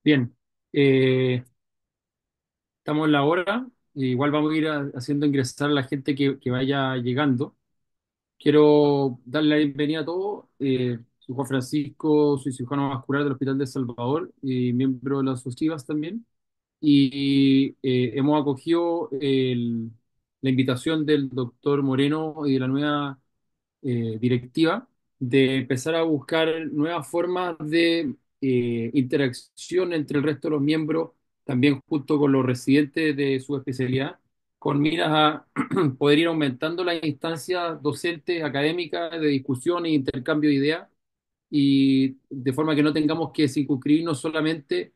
Bien, eh, estamos en la hora. Igual vamos a ir haciendo ingresar a la gente que vaya llegando. Quiero darle la bienvenida a todos. Soy Juan Francisco, soy cirujano vascular del Hospital de Salvador y miembro de las SOSIVAS también. Hemos acogido la invitación del doctor Moreno y de la nueva directiva de empezar a buscar nuevas formas de interacción entre el resto de los miembros, también junto con los residentes de su especialidad, con miras a poder ir aumentando las instancias docentes, académicas, de discusión e intercambio de ideas, y de forma que no tengamos que circunscribirnos solamente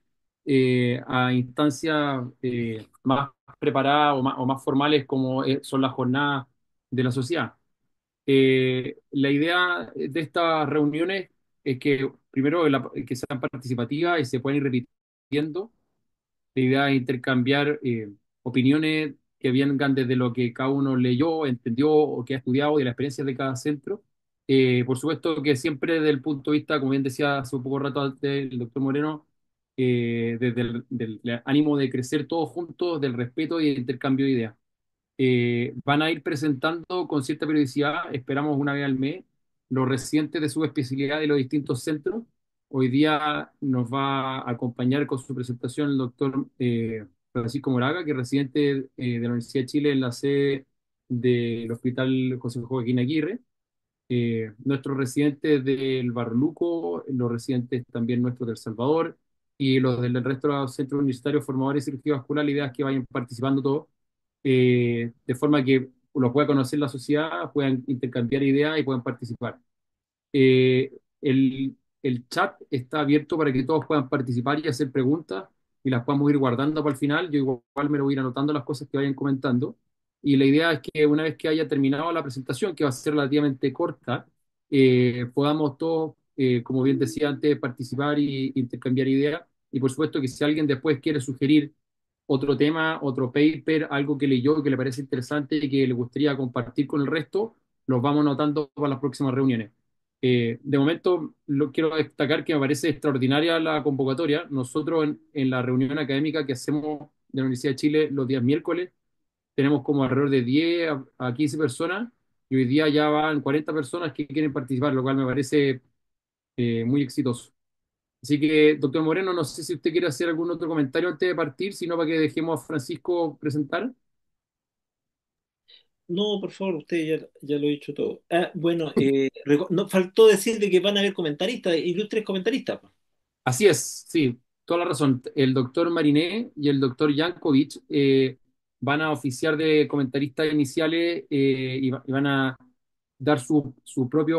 a instancias más preparadas o más formales como son las jornadas de la sociedad. La idea de estas reuniones es que, primero, que sean participativas y se puedan ir repitiendo. La idea es intercambiar opiniones que vengan desde lo que cada uno leyó, entendió o que ha estudiado, y la experiencia de cada centro. Por supuesto que siempre desde el punto de vista, como bien decía hace un poco rato antes el doctor Moreno, desde del ánimo de crecer todos juntos, del respeto y el intercambio de ideas. Van a ir presentando con cierta periodicidad, esperamos una vez al mes, los residentes de su especialidad de los distintos centros. Hoy día nos va a acompañar con su presentación el doctor Francisco Moraga, que es residente de la Universidad de Chile en la sede del Hospital José Joaquín Aguirre. Nuestros residentes del Barluco, los residentes también nuestros del Salvador y los del resto de los centros universitarios formadores de cirugía vascular. La idea es que vayan participando todos, de forma que los pueda conocer la sociedad, puedan intercambiar ideas y puedan participar. Eh, el chat está abierto para que todos puedan participar y hacer preguntas, y las podamos ir guardando para el final. Yo igual me lo voy a ir anotando las cosas que vayan comentando. Y la idea es que una vez que haya terminado la presentación, que va a ser relativamente corta, podamos todos, como bien decía antes, participar y intercambiar ideas. Y por supuesto que si alguien después quiere sugerir otro tema, otro paper, algo que leyó que le parece interesante y que le gustaría compartir con el resto, los vamos anotando para las próximas reuniones. De momento, quiero destacar que me parece extraordinaria la convocatoria. Nosotros en la reunión académica que hacemos de la Universidad de Chile los días miércoles, tenemos como alrededor de 10 a 15 personas, y hoy día ya van 40 personas que quieren participar, lo cual me parece muy exitoso. Así que, doctor Moreno, no sé si usted quiere hacer algún otro comentario antes de partir, sino para que dejemos a Francisco presentar. No, por favor, usted ya lo ha dicho todo. Ah, bueno, no, faltó decir de que van a haber comentaristas, ilustres comentaristas, po. Así es, sí, toda la razón. El doctor Mariné y el doctor Jankovic van a oficiar de comentaristas iniciales, y van a dar su propia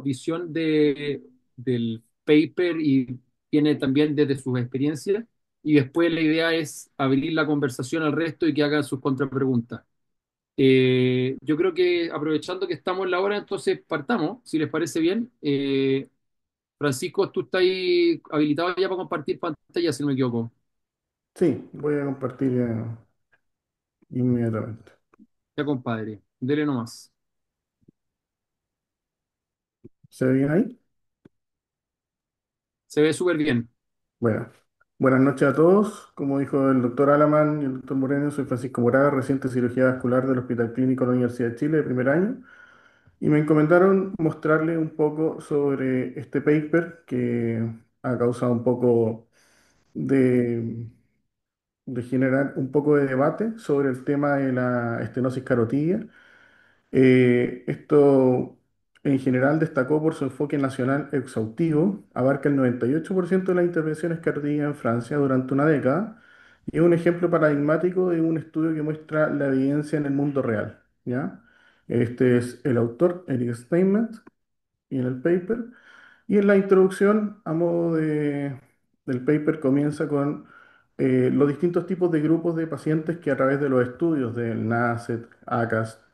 visión del paper, y tiene también desde sus experiencias. Y después la idea es abrir la conversación al resto y que hagan sus contrapreguntas. Yo creo que aprovechando que estamos en la hora, entonces partamos, si les parece bien. Francisco, tú estás ahí habilitado ya para compartir pantalla, si no me equivoco. Sí, voy a compartir inmediatamente. Ya, compadre, dele nomás. ¿Se ve bien ahí? Se ve súper bien. Bueno, buenas noches a todos. Como dijo el doctor Alaman y el doctor Moreno, soy Francisco Moraga, residente de cirugía vascular del Hospital Clínico de la Universidad de Chile de primer año. Y me encomendaron mostrarle un poco sobre este paper que ha causado un poco de, de generar un poco de debate sobre el tema de la estenosis carotidia. Esto en general destacó por su enfoque nacional exhaustivo, abarca el 98% de las intervenciones cardíacas en Francia durante una década, y es un ejemplo paradigmático de un estudio que muestra la evidencia en el mundo real, ¿ya? Este es el autor, Eric Steinmetz, y en el paper. Y en la introducción, del paper, comienza con los distintos tipos de grupos de pacientes que a través de los estudios del NACET, ACAS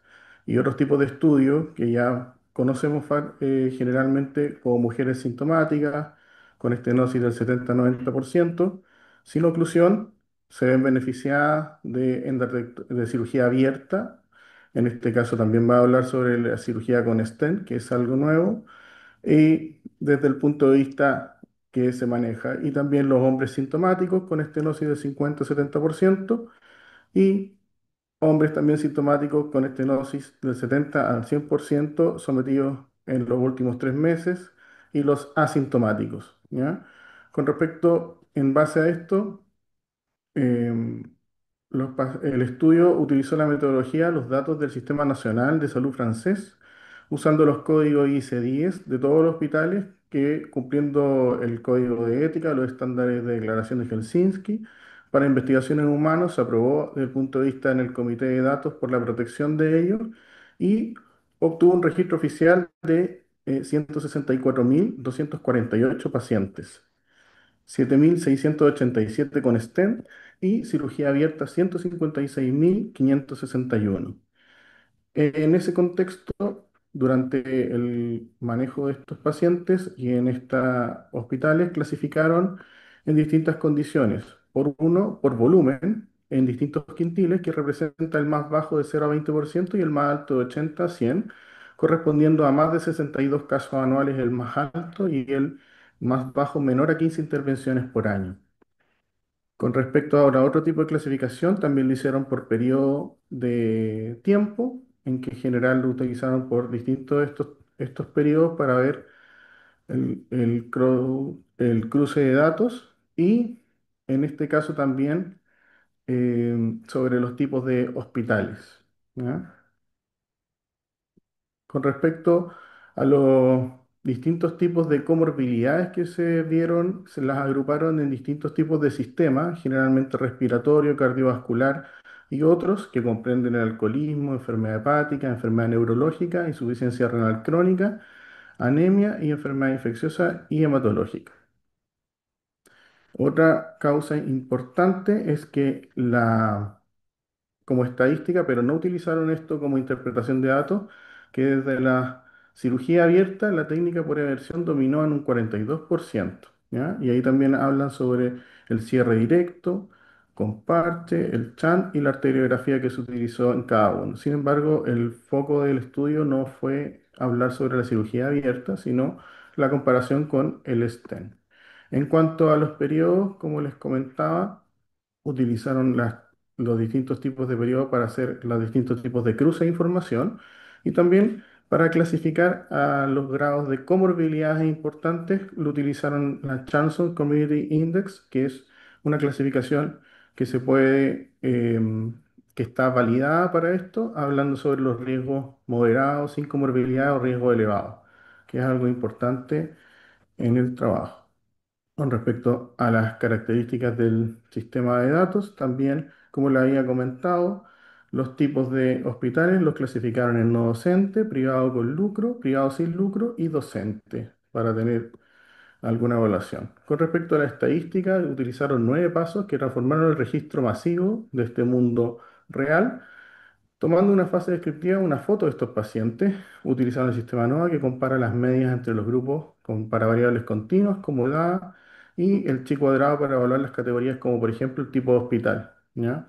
y otros tipos de estudios que ya conocemos generalmente como mujeres sintomáticas, con estenosis del 70-90%, sin oclusión, se ven beneficiadas de cirugía abierta. En este caso también va a hablar sobre la cirugía con stent, que es algo nuevo, y desde el punto de vista que se maneja, y también los hombres sintomáticos con estenosis de 50-70%, y hombres también sintomáticos con estenosis del 70 al 100% sometidos en los últimos 3 meses, y los asintomáticos, ¿ya? Con respecto, en base a esto, em, el estudio utilizó la metodología, los datos del Sistema Nacional de Salud francés, usando los códigos IC10 de todos los hospitales, que cumpliendo el código de ética, los estándares de declaración de Helsinki, para investigación en humanos, se aprobó desde el punto de vista en el Comité de Datos por la protección de ellos, y obtuvo un registro oficial de 164.248 pacientes. 7.687 con stent, y cirugía abierta 156.561. En ese contexto, durante el manejo de estos pacientes y en estos hospitales, clasificaron en distintas condiciones. Por volumen, en distintos quintiles, que representa el más bajo de 0 a 20% y el más alto de 80 a 100, correspondiendo a más de 62 casos anuales el más alto, y el más bajo menor a 15 intervenciones por año. Con respecto ahora a otro tipo de clasificación, también lo hicieron por periodo de tiempo, en que en general lo utilizaron por distintos estos periodos para ver el cruce de datos, y en este caso también sobre los tipos de hospitales, ¿ya? Con respecto a los distintos tipos de comorbilidades que se vieron, se las agruparon en distintos tipos de sistemas, generalmente respiratorio, cardiovascular y otros, que comprenden el alcoholismo, enfermedad hepática, enfermedad neurológica, insuficiencia renal crónica, anemia y enfermedad infecciosa y hematológica. Otra causa importante es que como estadística, pero no utilizaron esto como interpretación de datos, que desde la cirugía abierta la técnica por eversión dominó en un 42%, ¿ya? Y ahí también hablan sobre el cierre directo, con parche, el shunt y la arteriografía que se utilizó en cada uno. Sin embargo, el foco del estudio no fue hablar sobre la cirugía abierta, sino la comparación con el stent. En cuanto a los periodos, como les comentaba, utilizaron los distintos tipos de periodos para hacer los distintos tipos de cruce de información, y también para clasificar a los grados de comorbilidades importantes lo utilizaron la Chanson Community Index, que es una clasificación que se puede, que está validada para esto, hablando sobre los riesgos moderados, sin comorbilidad o riesgo elevado, que es algo importante en el trabajo. Con respecto a las características del sistema de datos, también, como le había comentado, los tipos de hospitales los clasificaron en no docente, privado con lucro, privado sin lucro y docente, para tener alguna evaluación. Con respecto a la estadística, utilizaron 9 pasos que transformaron el registro masivo de este mundo real, tomando una fase descriptiva, una foto de estos pacientes, utilizando el sistema NOVA, que compara las medias entre los grupos para variables continuas como edad, y el chi cuadrado para evaluar las categorías como por ejemplo el tipo de hospital, ¿ya?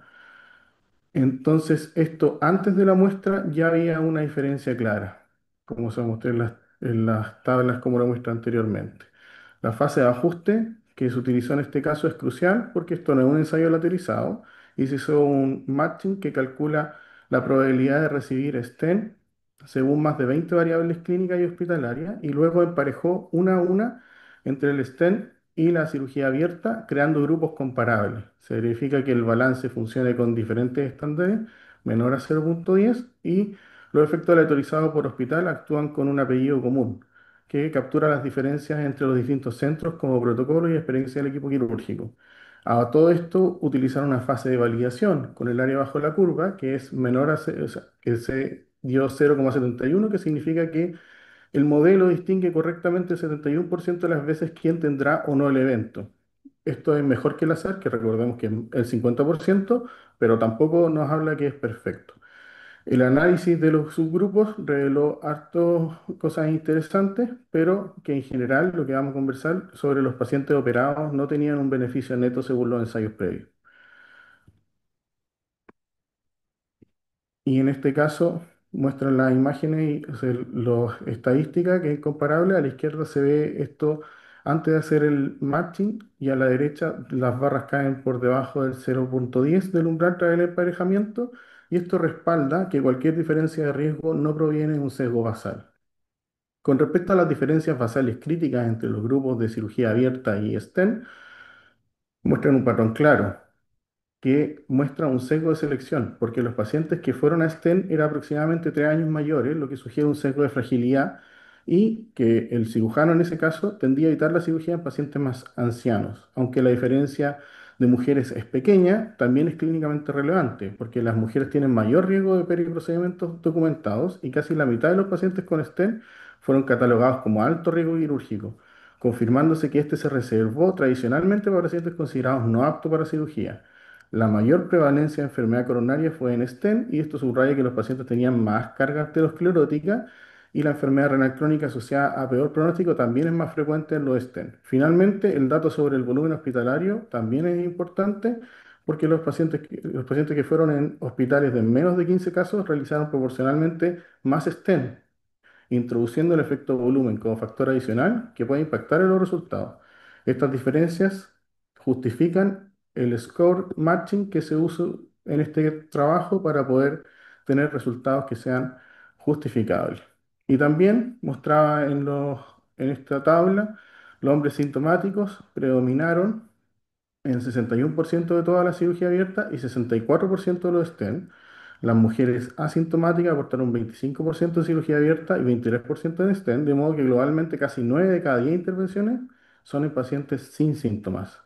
Entonces, esto antes de la muestra ya había una diferencia clara, como se mostró en las tablas como lo muestra anteriormente. La fase de ajuste que se utilizó en este caso es crucial, porque esto no es un ensayo lateralizado, y se hizo un matching que calcula la probabilidad de recibir stent según más de 20 variables clínicas y hospitalarias, y luego emparejó una a una entre el stent y la cirugía abierta, creando grupos comparables. Se verifica que el balance funcione con diferentes estándares, menor a 0,10, y los efectos aleatorizados por hospital actúan con un apellido común, que captura las diferencias entre los distintos centros como protocolo y experiencia del equipo quirúrgico. A todo esto, utilizaron una fase de validación con el área bajo la curva, que es menor o sea, que se dio 0,71, que significa que el modelo distingue correctamente el 71% de las veces quién tendrá o no el evento. Esto es mejor que el azar, que recordemos que es el 50%, pero tampoco nos habla que es perfecto. El análisis de los subgrupos reveló hartas cosas interesantes, pero que en general lo que vamos a conversar sobre los pacientes operados no tenían un beneficio neto según los ensayos previos. Y en este caso muestran las imágenes y o sea, estadísticas, que es comparable. A la izquierda se ve esto antes de hacer el matching y a la derecha las barras caen por debajo del 0,10 del umbral tras el emparejamiento y esto respalda que cualquier diferencia de riesgo no proviene de un sesgo basal. Con respecto a las diferencias basales críticas entre los grupos de cirugía abierta y STEM, muestran un patrón claro que muestra un sesgo de selección, porque los pacientes que fueron a STEM eran aproximadamente 3 años mayores, lo que sugiere un sesgo de fragilidad y que el cirujano en ese caso tendía a evitar la cirugía en pacientes más ancianos, aunque la diferencia de mujeres es pequeña, también es clínicamente relevante, porque las mujeres tienen mayor riesgo de periprocedimientos documentados y casi la mitad de los pacientes con STEM fueron catalogados como alto riesgo quirúrgico, confirmándose que este se reservó tradicionalmente para pacientes considerados no aptos para cirugía. La mayor prevalencia de enfermedad coronaria fue en STEM y esto subraya que los pacientes tenían más carga arteriosclerótica y la enfermedad renal crónica asociada a peor pronóstico también es más frecuente en los STEM. Finalmente, el dato sobre el volumen hospitalario también es importante porque los pacientes que fueron en hospitales de menos de 15 casos realizaron proporcionalmente más STEM, introduciendo el efecto volumen como factor adicional que puede impactar en los resultados. Estas diferencias justifican el score matching que se usa en este trabajo para poder tener resultados que sean justificables. Y también mostraba en esta tabla, los hombres sintomáticos predominaron en 61% de toda la cirugía abierta y 64% de los STEM. Las mujeres asintomáticas aportaron 25% en cirugía abierta y 23% en STEM, de modo que globalmente casi 9 de cada 10 intervenciones son en pacientes sin síntomas.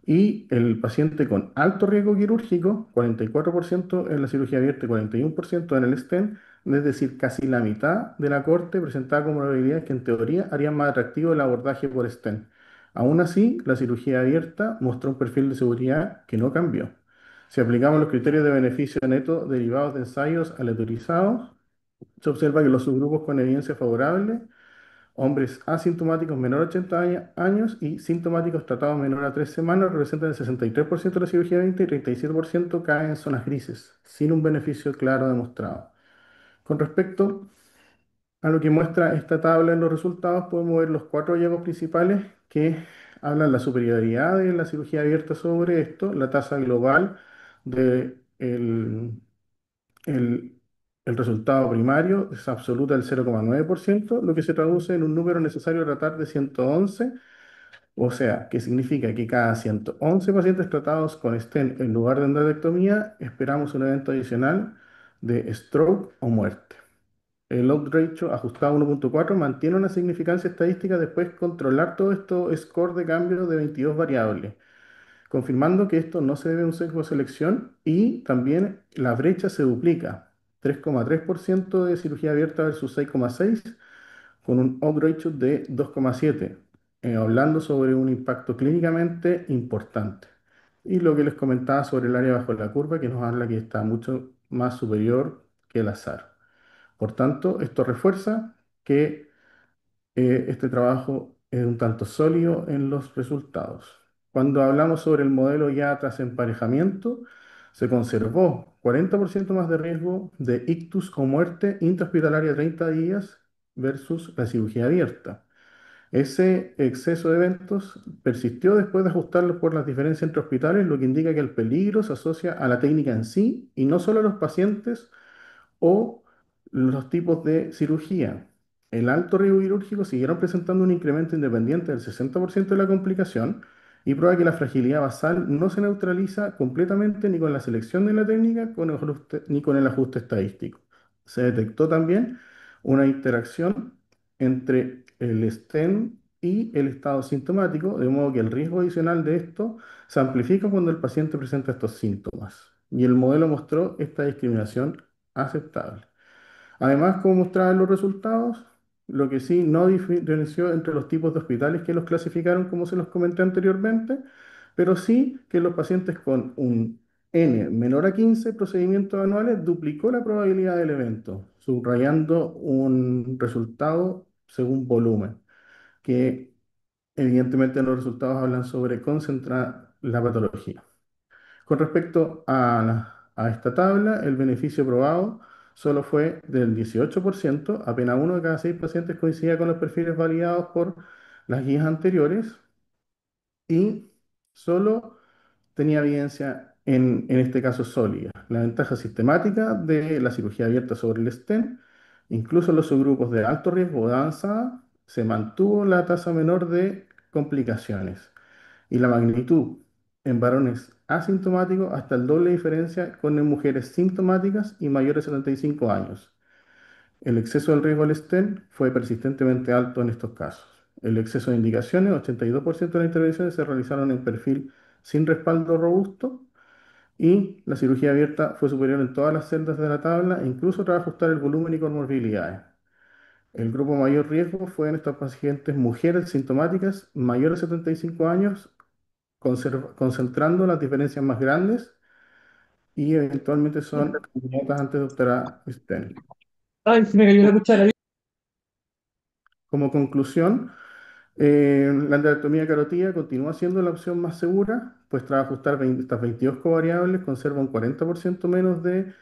Y el paciente con alto riesgo quirúrgico, 44% en la cirugía abierta y 41% en el STEM, es decir, casi la mitad de la corte presentaba comorbilidades que en teoría harían más atractivo el abordaje por STEM. Aún así, la cirugía abierta mostró un perfil de seguridad que no cambió. Si aplicamos los criterios de beneficio neto derivados de ensayos aleatorizados, se observa que los subgrupos con evidencia favorable, hombres asintomáticos menor a 80 años y sintomáticos tratados menor a 3 semanas representan el 63% de la cirugía 20 y 37% caen en zonas grises, sin un beneficio claro demostrado. Con respecto a lo que muestra esta tabla en los resultados, podemos ver los cuatro hallazgos principales que hablan la superioridad de la cirugía abierta sobre esto, la tasa global de el, el resultado primario es absoluta del 0,9%, lo que se traduce en un número necesario a tratar de 111, o sea, que significa que cada 111 pacientes tratados con stent en lugar de endarterectomía, esperamos un evento adicional de stroke o muerte. El odds ratio ajustado a 1,4 mantiene una significancia estadística después de controlar todo esto score de cambio de 22 variables, confirmando que esto no se debe a un sesgo de selección y también la brecha se duplica, 3,3% de cirugía abierta versus 6,6%, con un odds ratio de 2,7, hablando sobre un impacto clínicamente importante. Y lo que les comentaba sobre el área bajo la curva, que nos habla que está mucho más superior que el azar. Por tanto, esto refuerza que este trabajo es un tanto sólido en los resultados. Cuando hablamos sobre el modelo ya tras emparejamiento, se conservó 40% más de riesgo de ictus o muerte intrahospitalaria a 30 días versus la cirugía abierta. Ese exceso de eventos persistió después de ajustarlos por las diferencias entre hospitales, lo que indica que el peligro se asocia a la técnica en sí y no solo a los pacientes o los tipos de cirugía. El alto riesgo quirúrgico siguieron presentando un incremento independiente del 60% de la complicación y prueba que la fragilidad basal no se neutraliza completamente ni con la selección de la técnica ni con el ajuste estadístico. Se detectó también una interacción entre el STEM y el estado sintomático, de modo que el riesgo adicional de esto se amplifica cuando el paciente presenta estos síntomas. Y el modelo mostró esta discriminación aceptable. Además, como mostraban los resultados, lo que sí no diferenció entre los tipos de hospitales que los clasificaron, como se los comenté anteriormente, pero sí que los pacientes con un N menor a 15 procedimientos anuales duplicó la probabilidad del evento, subrayando un resultado según volumen, que evidentemente los resultados hablan sobre concentrar la patología. Con respecto a esta tabla, el beneficio probado solo fue del 18%, apenas uno de cada seis pacientes coincidía con los perfiles validados por las guías anteriores y solo tenía evidencia en este caso sólida. La ventaja sistemática de la cirugía abierta sobre el stent, incluso en los subgrupos de alto riesgo o de avanzada, se mantuvo la tasa menor de complicaciones y la magnitud en varones asintomáticos hasta el doble diferencia con en mujeres sintomáticas y mayores de 75 años. El exceso del riesgo al stent fue persistentemente alto en estos casos. El exceso de indicaciones, 82% de las intervenciones se realizaron en perfil sin respaldo robusto y la cirugía abierta fue superior en todas las celdas de la tabla e incluso tras ajustar el volumen y comorbilidades. El grupo mayor riesgo fue en estas pacientes mujeres sintomáticas mayores de 75 años, concentrando las diferencias más grandes y eventualmente son candidatas antes de optar a stent. Ay, se me cayó la cuchara. Como conclusión, la endarterectomía carotídea continúa siendo la opción más segura, pues tras ajustar estas 22 covariables conserva un 40% menos de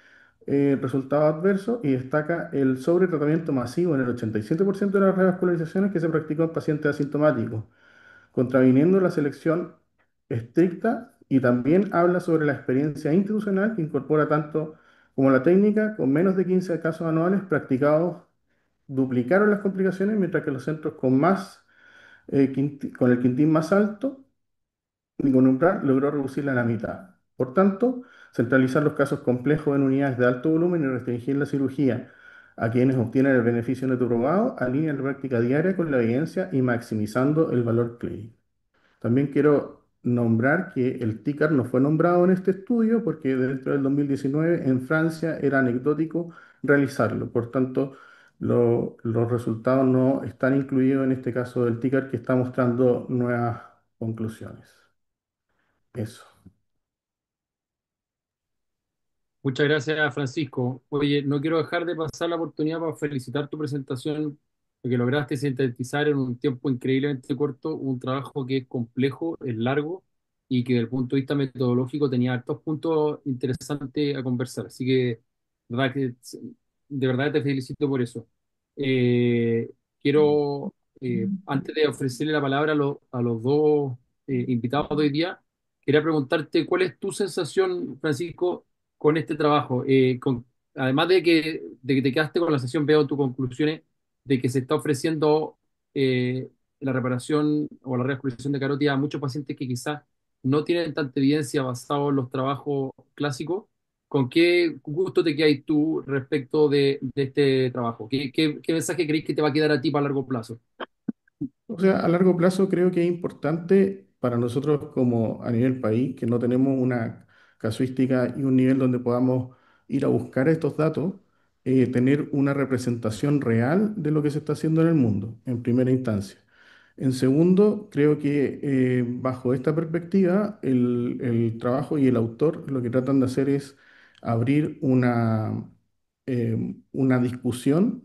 resultado adverso y destaca el sobretratamiento masivo en el 87% de las revascularizaciones que se practicó en pacientes asintomáticos, contraviniendo la selección estricta y también habla sobre la experiencia institucional que incorpora tanto como la técnica, con menos de 15 casos anuales practicados, duplicaron las complicaciones, mientras que los centros con más con el quintil más alto, ningún umbral logró reducirla a la mitad. Por tanto, centralizar los casos complejos en unidades de alto volumen y restringir la cirugía a quienes obtienen el beneficio neto probado alinea la práctica diaria con la evidencia y maximizando el valor clínico. También quiero nombrar que el TICAR no fue nombrado en este estudio porque dentro del 2019 en Francia era anecdótico realizarlo. Por tanto, los resultados no están incluidos en este caso del TICAR que está mostrando nuevas conclusiones. Eso. Muchas gracias, Francisco. Oye, no quiero dejar de pasar la oportunidad para felicitar tu presentación, porque lograste sintetizar en un tiempo increíblemente corto un trabajo que es complejo, es largo y que desde el punto de vista metodológico tenía hartos puntos interesantes a conversar. Así que, verdad que, de verdad te felicito por eso. Eh, quiero, antes de ofrecerle la palabra a los dos invitados de hoy día, quería preguntarte cuál es tu sensación, Francisco, con este trabajo. Además de que te quedaste con la sesión, veo tus conclusiones de que se está ofreciendo la reparación o la reesculuración de carótida a muchos pacientes que quizás no tienen tanta evidencia basado en los trabajos clásicos. ¿Con qué gusto te quedas tú respecto de este trabajo? ¿Qué mensaje crees que te va a quedar a ti para largo plazo? O sea, a largo plazo creo que es importante para nosotros como a nivel país que no tenemos una casuística y un nivel donde podamos ir a buscar estos datos, tener una representación real de lo que se está haciendo en el mundo, en primera instancia. En segundo, creo que bajo esta perspectiva, el trabajo y el autor lo que tratan de hacer es abrir una discusión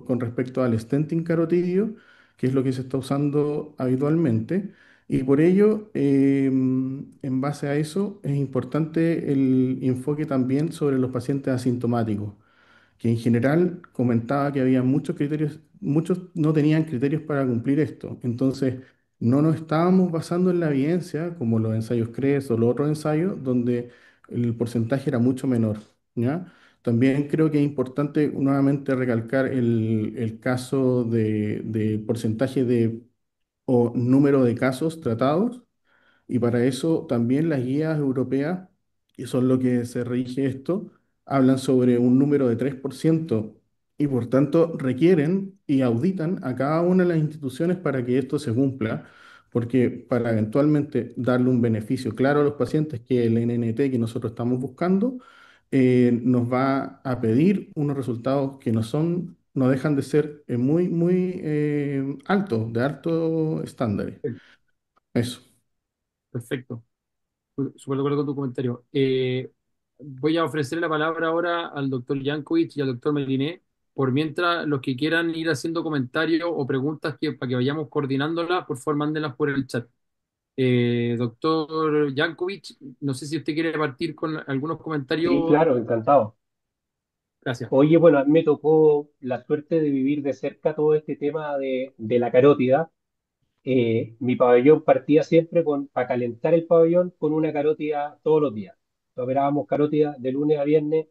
con respecto al stenting carotidio, que es lo que se está usando habitualmente, y por ello, en base a eso, es importante el enfoque también sobre los pacientes asintomáticos que en general comentaba que había muchos criterios, muchos no tenían criterios para cumplir esto. Entonces, no nos estábamos basando en la evidencia, como los ensayos CREST o los otros ensayos, donde el porcentaje era mucho menor, ¿ya? También creo que es importante nuevamente recalcar el caso de porcentaje o número de casos tratados y para eso también las guías europeas, que son lo que se rige esto, hablan sobre un número de 3% y por tanto requieren y auditan a cada una de las instituciones para que esto se cumpla, porque para eventualmente darle un beneficio claro a los pacientes, que el NNT que nosotros estamos buscando, nos va a pedir unos resultados que no dejan de ser muy altos, de alto estándar. Eso. Perfecto. Súper de acuerdo con tu comentario. Voy a ofrecer la palabra ahora al doctor Jankovic y al doctor Meliné, por mientras los que quieran ir haciendo comentarios o preguntas para que vayamos coordinándolas, por favor, mándenlas por el chat. Doctor Jankovic, no sé si usted quiere partir con algunos Sí, comentarios. claro, encantado. Gracias. Oye, bueno, a mí me tocó la suerte de vivir de cerca todo este tema de la carótida mi pabellón partía siempre para calentar el pabellón con una carótida todos los días. Operábamos carótida de lunes a viernes,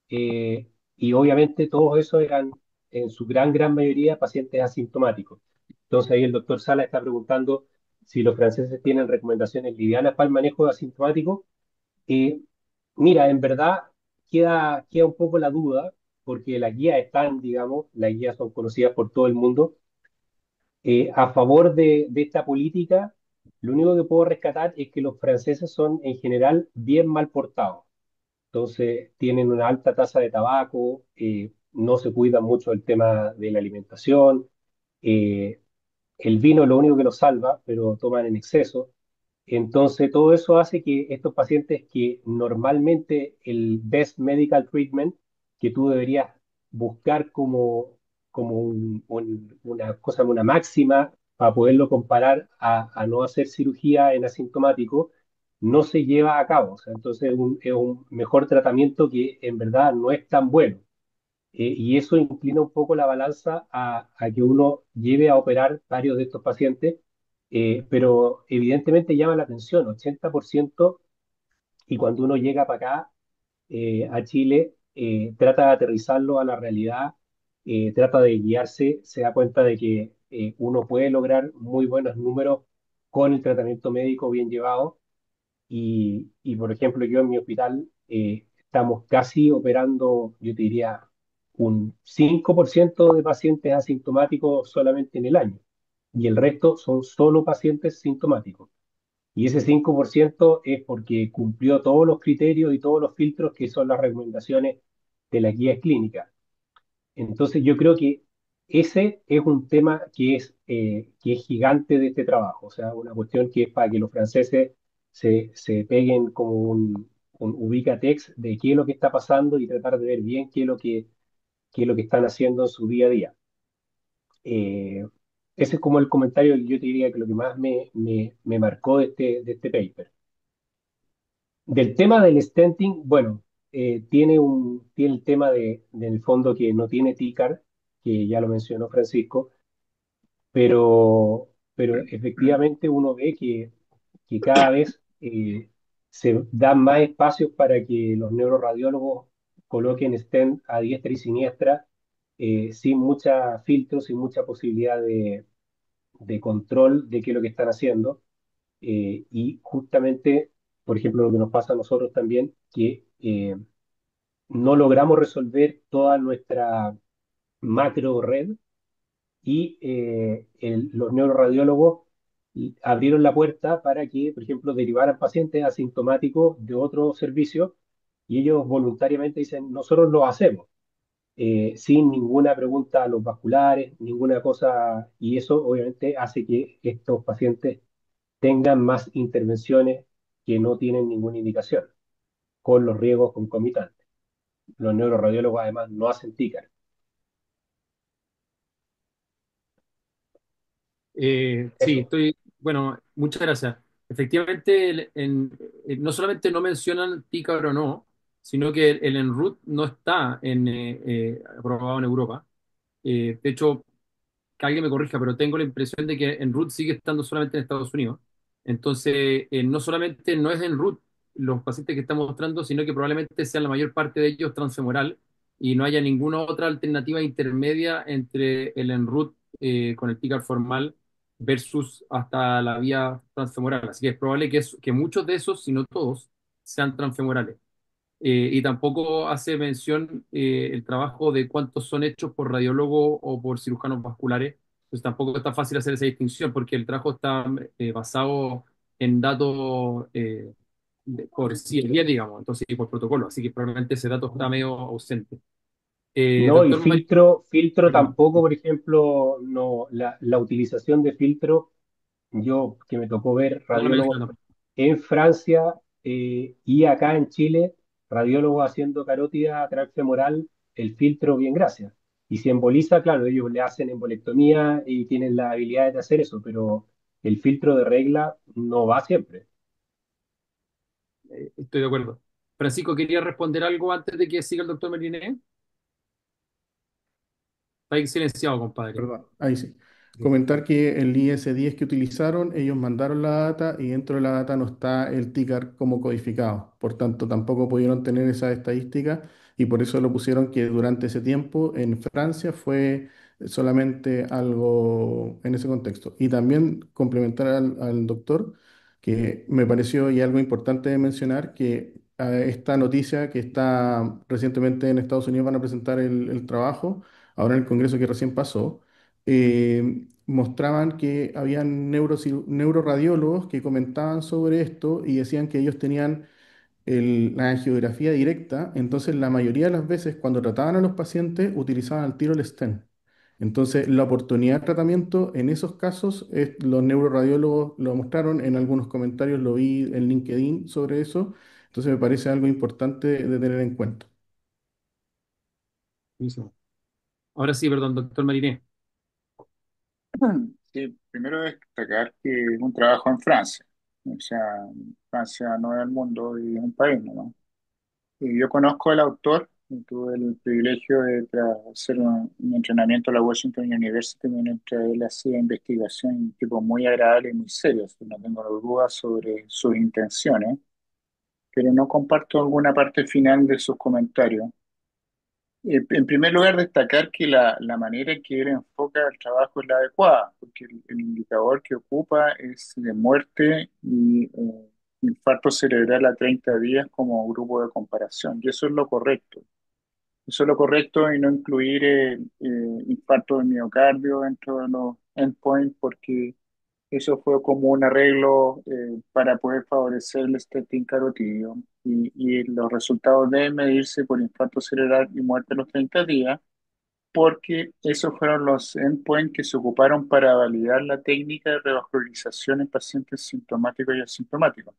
y obviamente todos esos eran en su gran mayoría pacientes asintomáticos. Entonces ahí el doctor Sala está preguntando si los franceses tienen recomendaciones livianas para el manejo de asintomáticos. Eh, Mira, en verdad queda un poco la duda, porque las guías están, digamos, las guías son conocidas por todo el mundo. A favor de esta política, lo único que puedo rescatar es que los franceses son en general bien mal portados. Entonces, tienen una alta tasa de tabaco, no se cuidan mucho del tema de la alimentación, eh, el vino es lo único que los salva, pero toman en exceso. Entonces, todo eso hace que estos pacientes que normalmente el best medical treatment que tú deberías buscar como una cosa, una máxima para poderlo comparar a no hacer cirugía en asintomático, no se lleva a cabo. O sea, entonces es un mejor tratamiento que en verdad no es tan bueno. Y eso inclina un poco la balanza a que uno lleve a operar varios de estos pacientes, pero evidentemente llama la atención, 80%, y cuando uno llega para acá, a Chile, trata de aterrizarlo a la realidad, trata de guiarse, se da cuenta de que uno puede lograr muy buenos números con el tratamiento médico bien llevado, por ejemplo, yo en mi hospital estamos casi operando, yo te diría, un 5% de pacientes asintomáticos solamente en el año. Y el resto son solo pacientes sintomáticos. Y ese 5% es porque cumplió todos los criterios y todos los filtros que son las recomendaciones de la guía clínica. Entonces yo creo que ese es un tema que es gigante de este trabajo, o sea, una cuestión que es para que los franceses se peguen como un ubicatex de qué es lo que está pasando y tratar de ver bien qué es lo que están haciendo en su día a día. Eh, Ese es como el comentario que yo te diría que lo que más me marcó de este paper. Del tema del stenting, bueno, tiene el tema del fondo que no tiene TICAR, que ya lo mencionó Francisco, pero efectivamente uno ve que cada vez se dan más espacios para que los neuroradiólogos coloquen stent a diestra y siniestra, sin mucha filtro, sin mucha posibilidad de control de qué es lo que están haciendo. Y justamente, por ejemplo, lo que nos pasa a nosotros también, que no logramos resolver toda nuestra macro red, y los neuroradiólogos abrieron la puerta para que, por ejemplo, derivaran pacientes asintomáticos de otros servicios, y ellos voluntariamente dicen, nosotros lo hacemos, sin ninguna pregunta a los vasculares, ninguna cosa, y eso obviamente hace que estos pacientes tengan más intervenciones que no tienen ninguna indicación, con los riesgos concomitantes. Los neuroradiólogos además no hacen TICAR. Sí, Eso. estoy, bueno, muchas gracias. Efectivamente, no solamente no mencionan TICAR o no, sino que el ENROUT no está aprobado en Europa. De hecho, que alguien me corrija, pero tengo la impresión de que en root sigue estando solamente en Estados Unidos. Entonces, no solamente no es en root los pacientes que estamos mostrando, sino que probablemente sean la mayor parte de ellos transfemoral y no haya ninguna otra alternativa intermedia entre el ENROUT con el PICAR formal versus hasta la vía transfemoral. Así que es probable que muchos de esos, si no todos, sean transfemorales. Y tampoco hace mención el trabajo de cuántos son hechos por radiólogos o por cirujanos vasculares. Pues tampoco está fácil hacer esa distinción porque el trabajo está basado en datos por CIE, digamos, entonces y por protocolo. Así que probablemente ese dato está medio ausente. No, y Doctor Marín, filtro perdón, tampoco, por ejemplo, no, la utilización de filtro, yo que me tocó ver no lo radiólogos menciono. en Francia, y acá en Chile, radiólogos haciendo carótida transfemoral, el filtro bien gracias. Y si emboliza, claro, ellos le hacen embolectomía y tienen la habilidad de hacer eso, pero el filtro de regla no va siempre. Estoy de acuerdo. Francisco, ¿quería responder algo antes de que siga el doctor Meriné? Está ahí silenciado, compadre. Perdón, ahí sí. comentar que el IS-10 que utilizaron, ellos mandaron la data y dentro de la data no está el TICAR como codificado. Por tanto, tampoco pudieron tener esa estadística y por eso lo pusieron que durante ese tiempo en Francia fue solamente algo en ese contexto. Y también complementar al doctor, que me pareció y algo importante de mencionar, que esta noticia que está recientemente en Estados Unidos van a presentar el trabajo, ahora en el Congreso que recién pasó mostraban que habían neuroradiólogos que comentaban sobre esto y decían que ellos tenían la angiografía directa, entonces la mayoría de las veces cuando trataban a los pacientes utilizaban al tiro el stent. Entonces la oportunidad de tratamiento en esos casos, los neuroradiólogos lo mostraron, en algunos comentarios lo vi en LinkedIn sobre eso, entonces me parece algo importante de tener en cuenta. Buenísimo. Ahora sí, perdón, doctor Mariné. Sí, primero destacar que es un trabajo en Francia. O sea, Francia no es el mundo y es un país, ¿no? Y yo conozco al autor, y tuve el privilegio de hacer un entrenamiento en la Washington University mientras él hacía investigación, un tipo muy agradable y muy serio, o sea, no tengo dudas sobre sus intenciones, pero no comparto alguna parte final de sus comentarios. En primer lugar, destacar que la manera en que él enfoca el trabajo es la adecuada, porque el indicador que ocupa es de muerte y infarto cerebral a 30 días como grupo de comparación, y eso es lo correcto. Eso es lo correcto y no incluir infarto del miocardio dentro de los endpoints, porque eso fue como un arreglo para poder favorecer el estatin carotidio y los resultados deben medirse por infarto cerebral y muerte a los 30 días, porque esos fueron los endpoints que se ocuparon para validar la técnica de revascularización en pacientes sintomáticos y asintomáticos.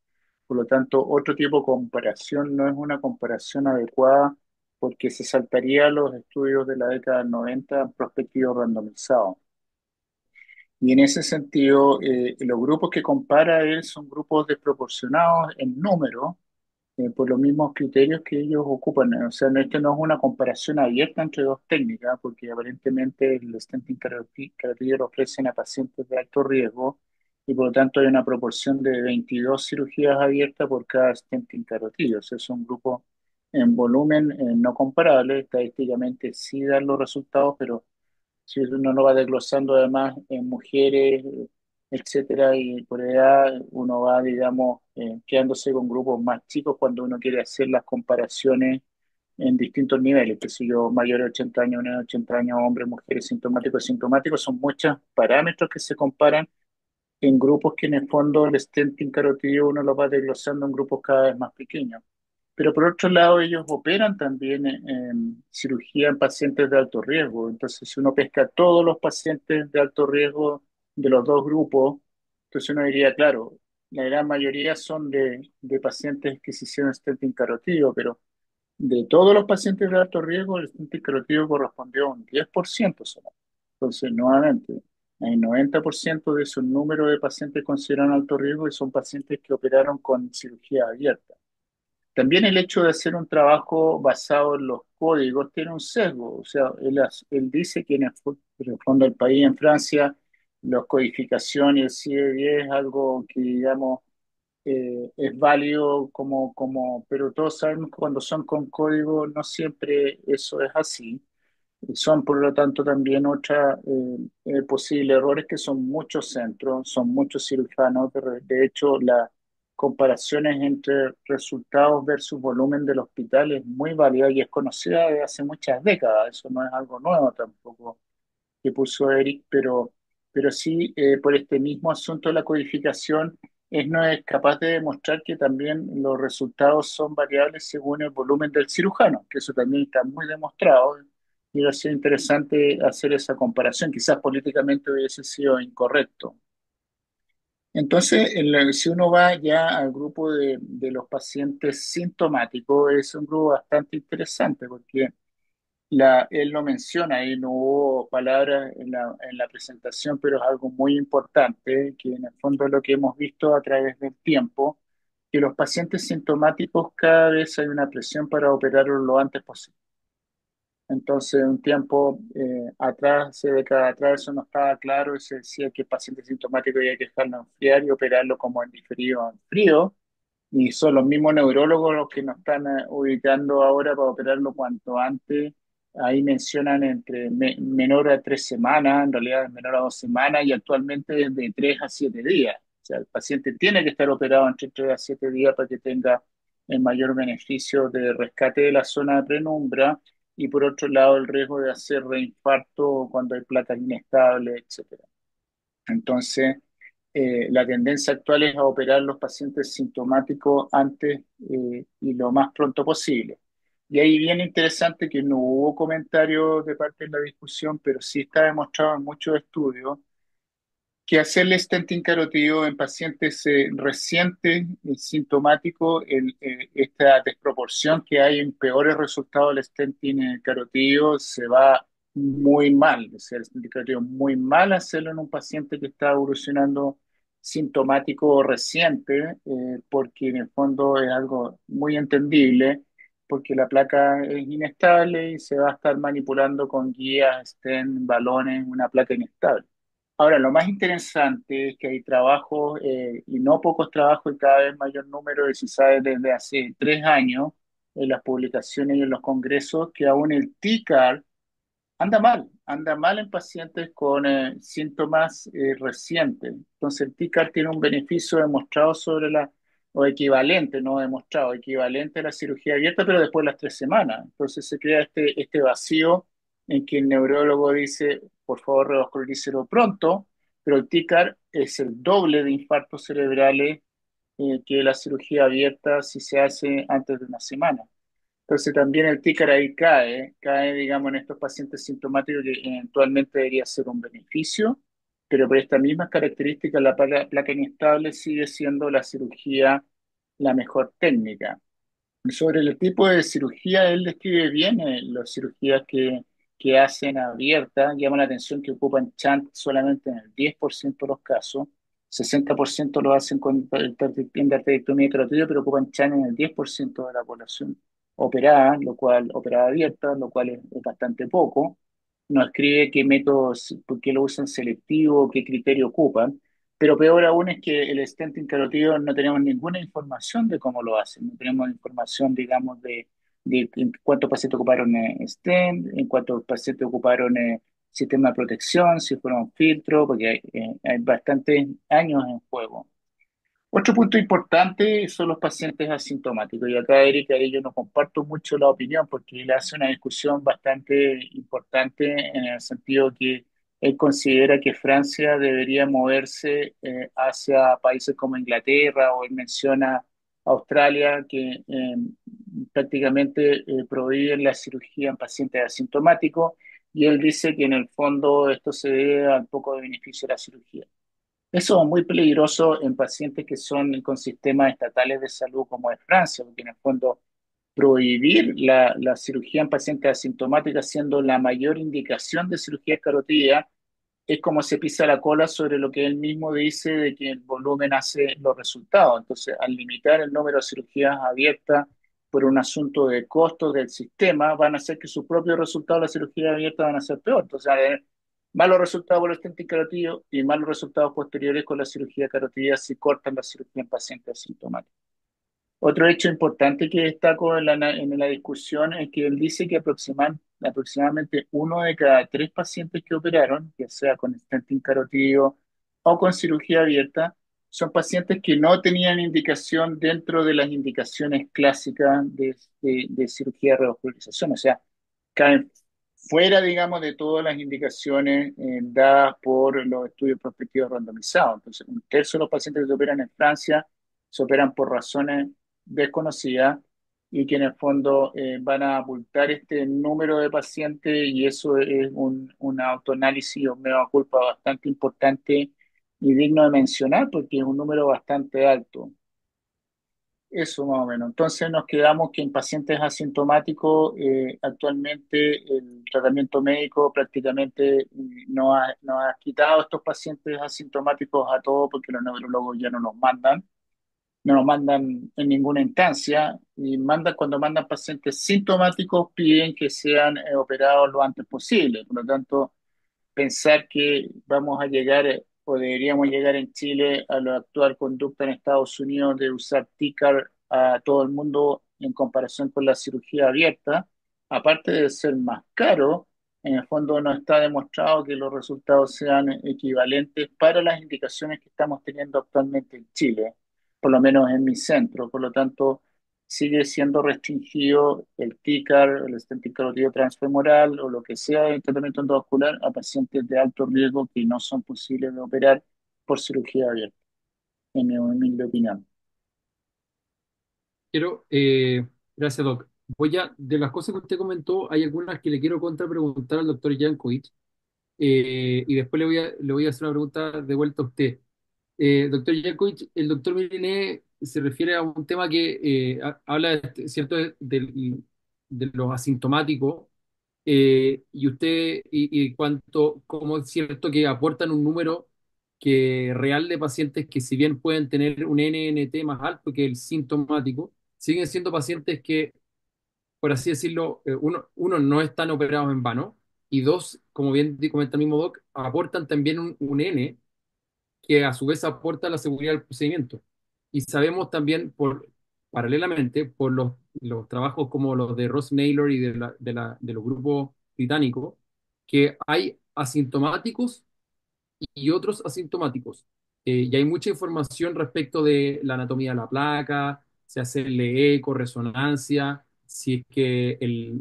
Por lo tanto, otro tipo de comparación no es una comparación adecuada porque se saltaría los estudios de la década del 90 prospectivos randomizados. Y en ese sentido, los grupos que compara él son grupos desproporcionados en número, por los mismos criterios que ellos ocupan. O sea, esto no es una comparación abierta entre dos técnicas, porque aparentemente el stenting carotídeo lo ofrecen a pacientes de alto riesgo y por lo tanto hay una proporción de 22 cirugías abiertas por cada stenting carotídeo. O sea, es un grupo en volumen no comparable. Estadísticamente sí dan los resultados, pero si uno lo va desglosando además en mujeres, etcétera, y por edad uno va, digamos, quedándose con grupos más chicos cuando uno quiere hacer las comparaciones en distintos niveles, que si yo, mayores de 80 años, menores de 80 años, hombres, mujeres, sintomáticos, asintomáticos, son muchos parámetros que se comparan en grupos que en el fondo el stenting carotídeo uno lo va desglosando en grupos cada vez más pequeños. Pero por otro lado, ellos operan también en cirugía en pacientes de alto riesgo. Entonces, si uno pesca todos los pacientes de alto riesgo de los dos grupos, entonces uno diría, claro, la gran mayoría son de pacientes que se hicieron stenting carotídeo, pero de todos los pacientes de alto riesgo, el stenting carotídeo correspondió a un 10% solo. Entonces, nuevamente, hay 90% de esos números de pacientes considerados alto riesgo y son pacientes que operaron con cirugía abierta. También el hecho de hacer un trabajo basado en los códigos tiene un sesgo. O sea, él dice que en el fondo del país, en Francia, la codificación y el CIE-10 es algo que, digamos, es válido pero todos sabemos que cuando son con código no siempre eso es así. Son, por lo tanto, también otra posible errores que son muchos centros, son muchos cirujanos. De hecho, las comparaciones entre resultados versus volumen del hospital es muy válida y es conocida desde hace muchas décadas. Eso no es algo nuevo tampoco que puso Eric, pero sí por este mismo asunto de la codificación, no es capaz de demostrar que también los resultados son variables según el volumen del cirujano, que eso también está muy demostrado. Y hubiera sido interesante hacer esa comparación, quizás políticamente hubiese sido incorrecto. Entonces, si uno va ya al grupo de los pacientes sintomáticos, es un grupo bastante interesante porque él lo menciona y no hubo palabras en la presentación, pero es algo muy importante, que en el fondo es lo que hemos visto a través del tiempo, que los pacientes sintomáticos cada vez hay una presión para operarlos lo antes posible. Entonces, un tiempo atrás, hace décadas atrás, eso no estaba claro y se decía que el paciente sintomático había que dejarlo enfriar y operarlo como en diferido en frío. Y son los mismos neurólogos los que nos están ubicando ahora para operarlo cuanto antes. Ahí mencionan entre menor a 3 semanas, en realidad es menor a 2 semanas y actualmente es de 3 a 7 días. O sea, el paciente tiene que estar operado entre 3 a 7 días para que tenga el mayor beneficio de rescate de la zona de penumbra y por otro lado el riesgo de hacer reinfarto cuando hay placas inestables, etcétera. Entonces, la tendencia actual es a operar los pacientes sintomáticos antes y lo más pronto posible. Y ahí viene interesante que no hubo comentarios de parte de la discusión, pero sí está demostrado en muchos estudios que hacerle stenting carotídeo en pacientes recientes, sintomáticos, esta desproporción que hay en peores resultados del stenting carotídeo se va muy mal. O sea, el stenting carotídeo muy mal hacerlo en un paciente que está evolucionando sintomático reciente, porque en el fondo es algo muy entendible, porque la placa es inestable y se va a estar manipulando con guías, stent, balones, una placa inestable. Ahora, lo más interesante es que hay trabajos, y no pocos trabajos, y cada vez mayor número, y se sabe desde hace 3 años, en las publicaciones y en los congresos, que aún el TCAR anda mal en pacientes con síntomas recientes. Entonces, el TCAR tiene un beneficio demostrado sobre o equivalente, no demostrado, equivalente a la cirugía abierta, pero después de las 3 semanas. Entonces, se crea este vacío en que el neurólogo dice, por favor, revascularícelo pronto, pero el TCAR es el doble de infartos cerebrales que la cirugía abierta si se hace antes de una semana. Entonces también el tícar ahí cae, digamos, en estos pacientes sintomáticos que eventualmente debería ser un beneficio, pero por estas mismas características la placa inestable sigue siendo la cirugía la mejor técnica. Sobre el tipo de cirugía, él describe bien las cirugías que hacen abiertas. Llama la atención que ocupan shunt solamente en el 10% de los casos. 60% lo hacen con endarterectomía carotídea, pero ocupan shunt en el 10% de la población operada, operada abierta, lo cual es bastante poco. No escribe qué métodos, por qué lo usan selectivo, qué criterio ocupan. Pero peor aún es que el stenting carotídeo no tenemos ninguna información de cómo lo hacen. No tenemos información, digamos, de en cuántos pacientes ocuparon stent, en cuántos pacientes ocuparon sistema de protección, si fueron filtros, porque hay bastantes años en juego. Otro punto importante son los pacientes asintomáticos. Y acá, Erika, ahí yo no comparto mucho la opinión porque él hace una discusión bastante importante en el sentido que él considera que Francia debería moverse hacia países como Inglaterra, o él menciona Australia, que prácticamente prohíben la cirugía en pacientes asintomáticos. Y él dice que en el fondo esto se debe al poco de beneficio de la cirugía. Eso es muy peligroso en pacientes que son con sistemas estatales de salud como es Francia, porque en el fondo prohibir la cirugía en pacientes asintomáticos siendo la mayor indicación de cirugía carotídea es como se pisa la cola sobre lo que él mismo dice de que el volumen hace los resultados. Entonces, al limitar el número de cirugías abiertas por un asunto de costos del sistema, van a hacer que sus propios resultados de la cirugía abierta van a ser peor. Entonces, malos resultados por el stent carotídeo y malos resultados posteriores con la cirugía carotídea si cortan la cirugía en pacientes asintomáticos. Otro hecho importante que destaco en la discusión es que él dice que aproximadamente 1 de cada 3 pacientes que operaron, ya sea con stenting carotídeo o con cirugía abierta, son pacientes que no tenían indicación dentro de las indicaciones clásicas de cirugía de revascularización. O sea, caen fuera, digamos, de todas las indicaciones dadas por los estudios prospectivos randomizados. Entonces, un tercio de los pacientes que se operan en Francia se operan por razones desconocidas y que en el fondo van a abultar este número de pacientes y eso es un autoanálisis o mea culpa bastante importante y digno de mencionar porque es un número bastante alto. Eso más o menos. Entonces nos quedamos que en pacientes asintomáticos actualmente el tratamiento médico prácticamente no ha quitado a estos pacientes asintomáticos a todos porque los neurólogos ya no los mandan. no nos mandan en ninguna instancia y mandan cuando mandan pacientes sintomáticos piden que sean operados lo antes posible. Por lo tanto, pensar que vamos a llegar o deberíamos llegar en Chile a la actual conducta en Estados Unidos de usar TICAR a todo el mundo en comparación con la cirugía abierta, aparte de ser más caro, en el fondo no está demostrado que los resultados sean equivalentes para las indicaciones que estamos teniendo actualmente en Chile, por lo menos en mi centro. Por lo tanto, sigue siendo restringido el TICAR, el stent carotido transfemoral o lo que sea de tratamiento endovascular a pacientes de alto riesgo que no son posibles de operar por cirugía abierta, en mi humilde opinión. Quiero, gracias, Doc. De las cosas que usted comentó, hay algunas que le quiero contrapreguntar al doctor Yankovic, y después le voy a hacer una pregunta de vuelta a usted. Doctor Jankovic, el doctor Miliné se refiere a un tema que habla, ¿cierto?, de los asintomáticos, y usted, y cuanto, como es cierto que aportan un número que real de pacientes que si bien pueden tener un NNT más alto que el sintomático, siguen siendo pacientes que, por así decirlo, uno, no están operados en vano, y dos, como bien comenta el mismo Doc, aportan también un N que a su vez aporta la seguridad del procedimiento. Y sabemos también, paralelamente, por los trabajos como los de Ross Naylor y de los grupos británicos, que hay asintomáticos y otros asintomáticos. Y hay mucha información respecto de la anatomía de la placa, se hace eco, resonancia, si es que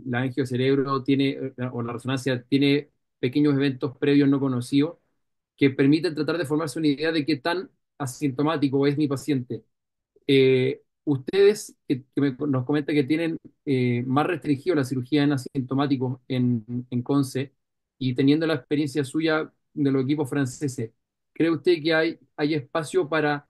la angiocerebro tiene, o la resonancia tiene pequeños eventos previos no conocidos que permiten tratar de formarse una idea de qué tan asintomático es mi paciente. Ustedes nos comentan que tienen más restringido la cirugía en asintomáticos en CONCE y teniendo la experiencia suya de los equipos franceses, ¿cree usted que hay espacio para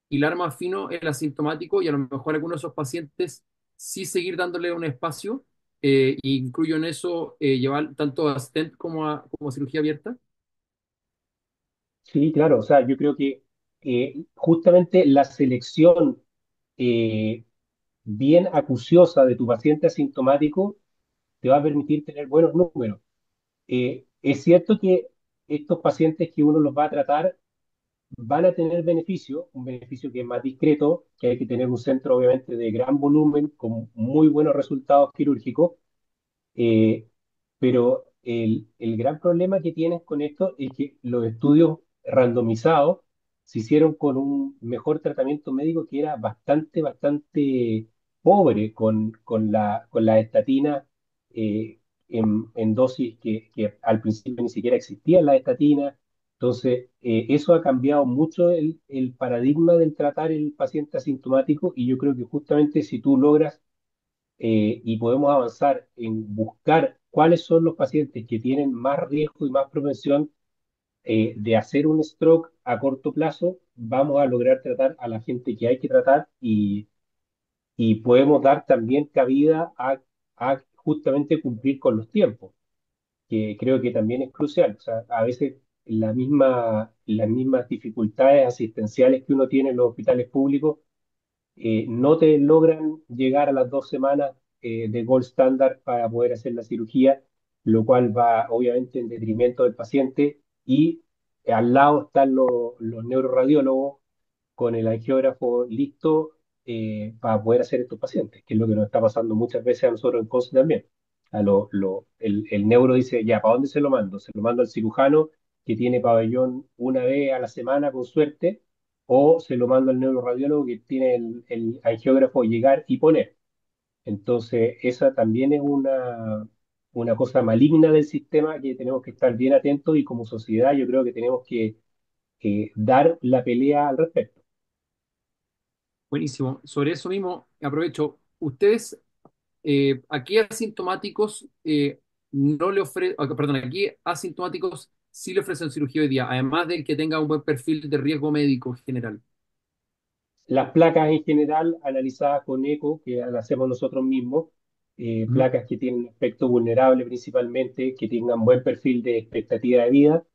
hilar más fino el asintomático y a lo mejor algunos de esos pacientes sí seguir dándole un espacio? Incluyo en eso llevar tanto a stent como a cirugía abierta. Sí, claro, o sea, yo creo que justamente la selección eh, bien acuciosa de tu paciente asintomático te va a permitir tener buenos números. Es cierto que estos pacientes que uno los va a tratar van a tener beneficio, un beneficio que es más discreto, que hay que tener un centro obviamente de gran volumen con muy buenos resultados quirúrgicos, eh, pero el gran problema que tienes con esto es que los estudios randomizados se hicieron con un mejor tratamiento médico que era bastante pobre con la estatina en dosis que al principio ni siquiera existían las estatinas. Entonces, eso ha cambiado mucho el paradigma del tratar el paciente asintomático y yo creo que justamente si tú logras y podemos avanzar en buscar cuáles son los pacientes que tienen más riesgo y más propensión de hacer un stroke a corto plazo, vamos a lograr tratar a la gente que hay que tratar y podemos dar también cabida a justamente cumplir con los tiempos, que creo que también es crucial. O sea, a veces las mismas dificultades asistenciales que uno tiene en los hospitales públicos no te logran llegar a las 2 semanas de gold standard para poder hacer la cirugía, lo cual va obviamente en detrimento del paciente y al lado están los neuroradiólogos con el angiógrafo listo para poder hacer estos pacientes, que es lo que nos está pasando muchas veces a nosotros en CONSE también. El neuro dice, ya, ¿para dónde se lo mando? Se lo mando al cirujano que tiene pabellón una vez a la semana con suerte, o se lo mando al neuroradiólogo que tiene el angiógrafo llegar y poner. Entonces, esa también es una cosa maligna del sistema que tenemos que estar bien atentos y como sociedad yo creo que tenemos que dar la pelea al respecto. Buenísimo. Sobre eso mismo, aprovecho. ¿Ustedes a qué asintomáticos no le ofrecen, perdón, a qué asintomáticos sí le ofrecen cirugía hoy día, además del que tenga un buen perfil de riesgo médico general? Las placas en general analizadas con eco, que las hacemos nosotros mismos, Ujú. placas que tienen aspecto vulnerable principalmente, que tengan buen perfil de expectativa de vida,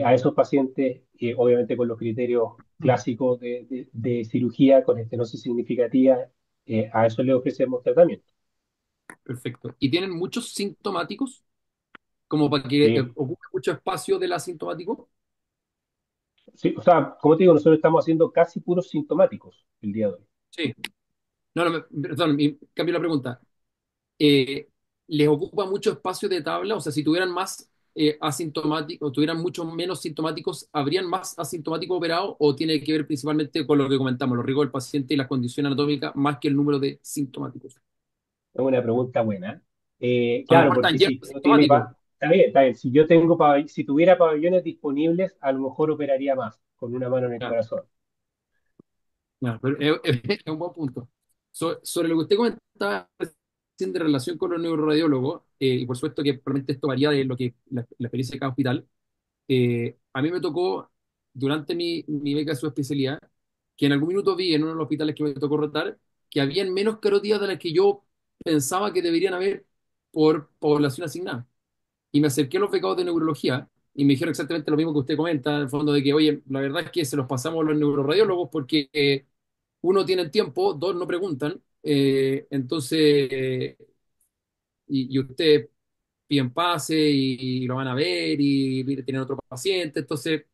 a esos pacientes, obviamente con los criterios clásicos de cirugía con estenosis significativa, a eso le ofrecemos tratamiento. Perfecto. ¿Y tienen muchos sintomáticos? Como para que Sí, ocupe mucho espacio del asintomático. sí, o sea, como te digo, nosotros estamos haciendo casi puros sintomáticos el día de hoy. Sí. No, no, perdón, cambio la pregunta. Eh, ¿Les ocupa mucho espacio de tabla? O sea, si tuvieran más asintomáticos, o tuvieran mucho menos sintomáticos, ¿habrían más asintomáticos operados o tiene que ver principalmente con lo que comentamos, los riesgos del paciente y la condición anatómica, más que el número de sintomáticos? Es una pregunta buena. A lo Claro, mejor están porque llenos si de uno tiene, sintomáticos. está bien, está bien. Si yo tengo, si tuviera pabellones disponibles, a lo mejor operaría más, con una mano en el Ya, corazón. ya, pero es un buen punto. Sobre lo que usted comentaba recién de relación con los neuroradiólogos, y por supuesto que probablemente esto varía de lo que la experiencia de cada hospital. A mí me tocó, durante mi beca de subespecialidad, que en algún minuto vi en uno de los hospitales que me tocó rotar, que habían menos carotidas de las que yo pensaba que deberían haber por población asignada. Y me acerqué a los becados de neurología y me dijeron exactamente lo mismo que usted comenta, en el fondo de que, oye, la verdad es que se los pasamos a los neuroradiólogos porque uno, tiene tiempo, dos, no preguntan, y usted piden pase y lo van a ver y tienen otro paciente, entonces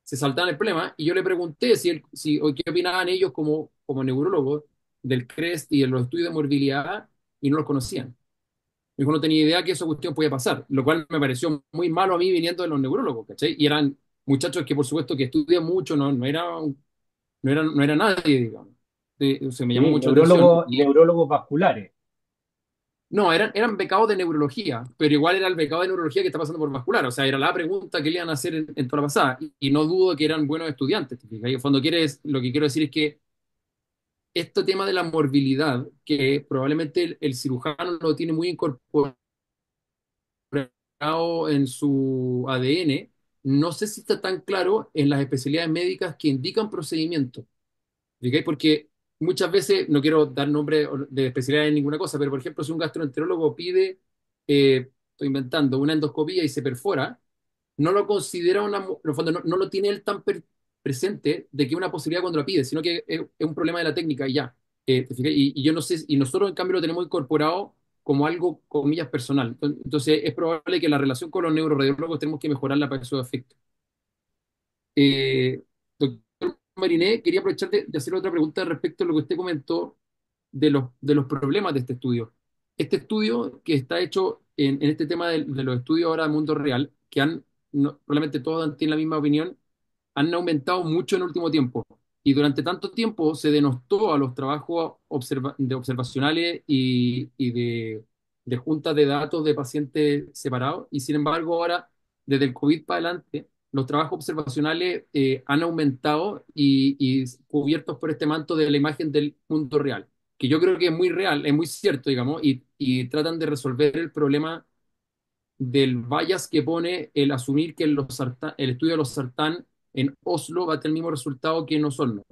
se saltaban el problema y yo le pregunté o qué opinaban ellos como neurólogos del CREST y de los estudios de morbilidad y no los conocían. Me dijo, no tenía idea que esa cuestión podía pasar, lo cual me pareció muy malo a mí viniendo de los neurólogos, ¿cachai? Y eran muchachos que por supuesto que estudian mucho, no era nadie, digamos. O sea, me llamó Sí, mucho la atención. neurólogos vasculares. No, eran becados de neurología, pero igual era el becado de neurología que está pasando por vascular. O sea, era la pregunta que le iban a hacer en toda la pasada. Y no dudo que eran buenos estudiantes. ¿Te fijas? Y en el fondo lo que quiero decir es que este tema de la morbilidad, que probablemente el cirujano lo tiene muy incorporado en su ADN, no sé si está tan claro en las especialidades médicas que indican procedimientos. ¿Ok? Porque muchas veces, no quiero dar nombre de especialidad en ninguna cosa, pero por ejemplo, si un gastroenterólogo pide, estoy inventando, una endoscopía y se perfora, no lo considera en el fondo, no lo tiene él tan presente de que es una posibilidad cuando lo pide, sino que es un problema de la técnica y ya. ¿Te fijas? Y yo no sé, y nosotros en cambio lo tenemos incorporado como algo, comillas, personal. Entonces es probable que la relación con los neuroradiólogos tenemos que mejorarla para esos efectos. Doctor Mariné, quería aprovechar de hacer otra pregunta respecto a lo que usted comentó de los problemas de este estudio. Este estudio que está hecho en este tema de los estudios ahora del mundo real, que probablemente todos tienen la misma opinión, han aumentado mucho en el último tiempo. Y durante tanto tiempo se denostó a los trabajos observacionales y de juntas de datos de pacientes separados. Y sin embargo, ahora, desde el COVID para adelante, los trabajos observacionales han aumentado y cubiertos por este manto de la imagen del mundo real, que yo creo que es muy real, es muy cierto, digamos, y tratan de resolver el problema del bias que pone el asumir que el estudio de los sartán en Oslo va a tener el mismo resultado que en Osorno.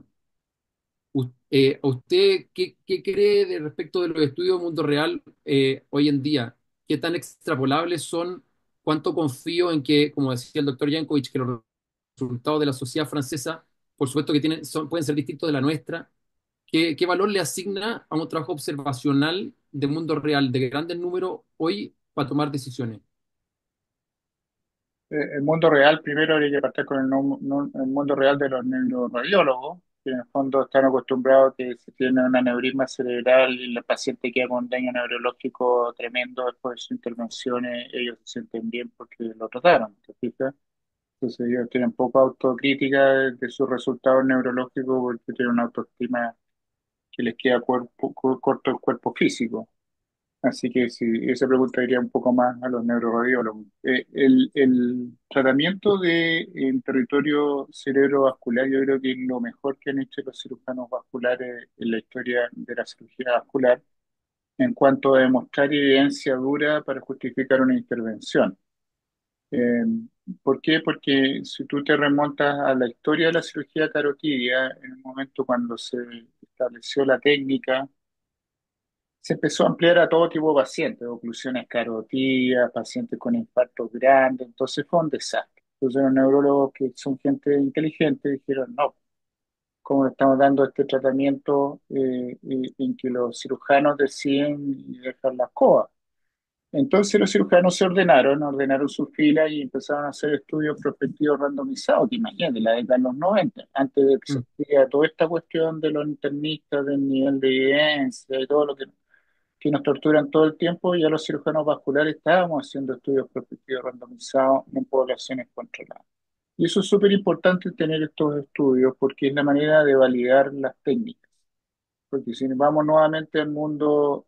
¿A usted qué cree respecto de los estudios de mundo real hoy en día? ¿Qué tan extrapolables son? ¿Cuánto confío en que, como decía el doctor Jankovic, que los resultados de la sociedad francesa, por supuesto que pueden ser distintos de la nuestra? ¿Qué valor le asigna a un trabajo observacional de mundo real, de grandes números hoy para tomar decisiones? El mundo real, primero habría que partir con el mundo real de los neuroradiólogos, que en el fondo están acostumbrados a que si tiene un aneurisma cerebral y el paciente queda con un daño neurológico tremendo después de sus intervenciones, ellos se sienten bien porque lo trataron, ¿te fijas? Entonces ellos tienen poca autocrítica de sus resultados neurológicos porque tienen una autoestima que les queda corto el cuerpo físico. Así que sí, esa pregunta iría un poco más a los neuroradiólogos. El tratamiento en territorio cerebrovascular, yo creo que es lo mejor que han hecho los cirujanos vasculares en la historia de la cirugía vascular en cuanto a demostrar evidencia dura para justificar una intervención. Eh, ¿Por qué? Porque si tú te remontas a la historia de la cirugía carotidia, en el momento cuando se estableció la técnica, se empezó a ampliar a todo tipo de pacientes, oclusiones carotidas, pacientes con infartos grandes, entonces fue un desastre. Entonces los neurólogos que son gente inteligente dijeron, no, ¿cómo le estamos dando este tratamiento en que los cirujanos deciden y dejan las cosas? Entonces los cirujanos se ordenaron su fila y empezaron a hacer estudios prospectivos randomizados, que imagínate, la década de los 90 antes de que Mm. existiera toda esta cuestión de los internistas, del nivel de evidencia y todo lo que nos torturan todo el tiempo, ya los cirujanos vasculares estábamos haciendo estudios prospectivos randomizados en poblaciones controladas. Y eso es súper importante tener estos estudios porque es la manera de validar las técnicas. Porque si vamos nuevamente al mundo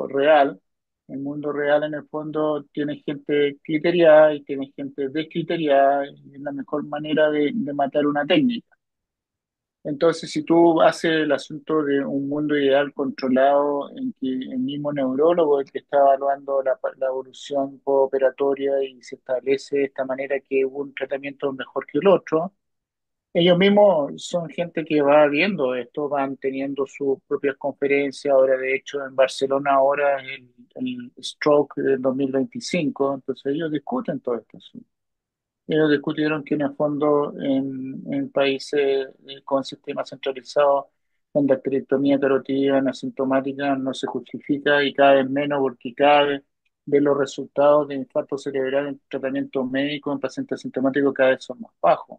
real, el mundo real en el fondo tiene gente criteriada y tiene gente descriteriada y es la mejor manera de matar una técnica. Entonces, si tú haces el asunto de un mundo ideal controlado en que el mismo neurólogo es el que está evaluando la evolución postoperatoria y se establece de esta manera que un tratamiento es mejor que el otro, ellos mismos son gente que va viendo esto, van teniendo sus propias conferencias. Ahora, de hecho, en Barcelona ahora es el Stroke del 2025, entonces ellos discuten todo esto. Sí. Ellos discutieron que en el fondo en países con sistemas centralizados, donde la esterectomía carotidia asintomática no se justifica y cada vez menos porque cada vez de los resultados de infarto cerebral en tratamiento médico en pacientes asintomáticos cada vez son más bajos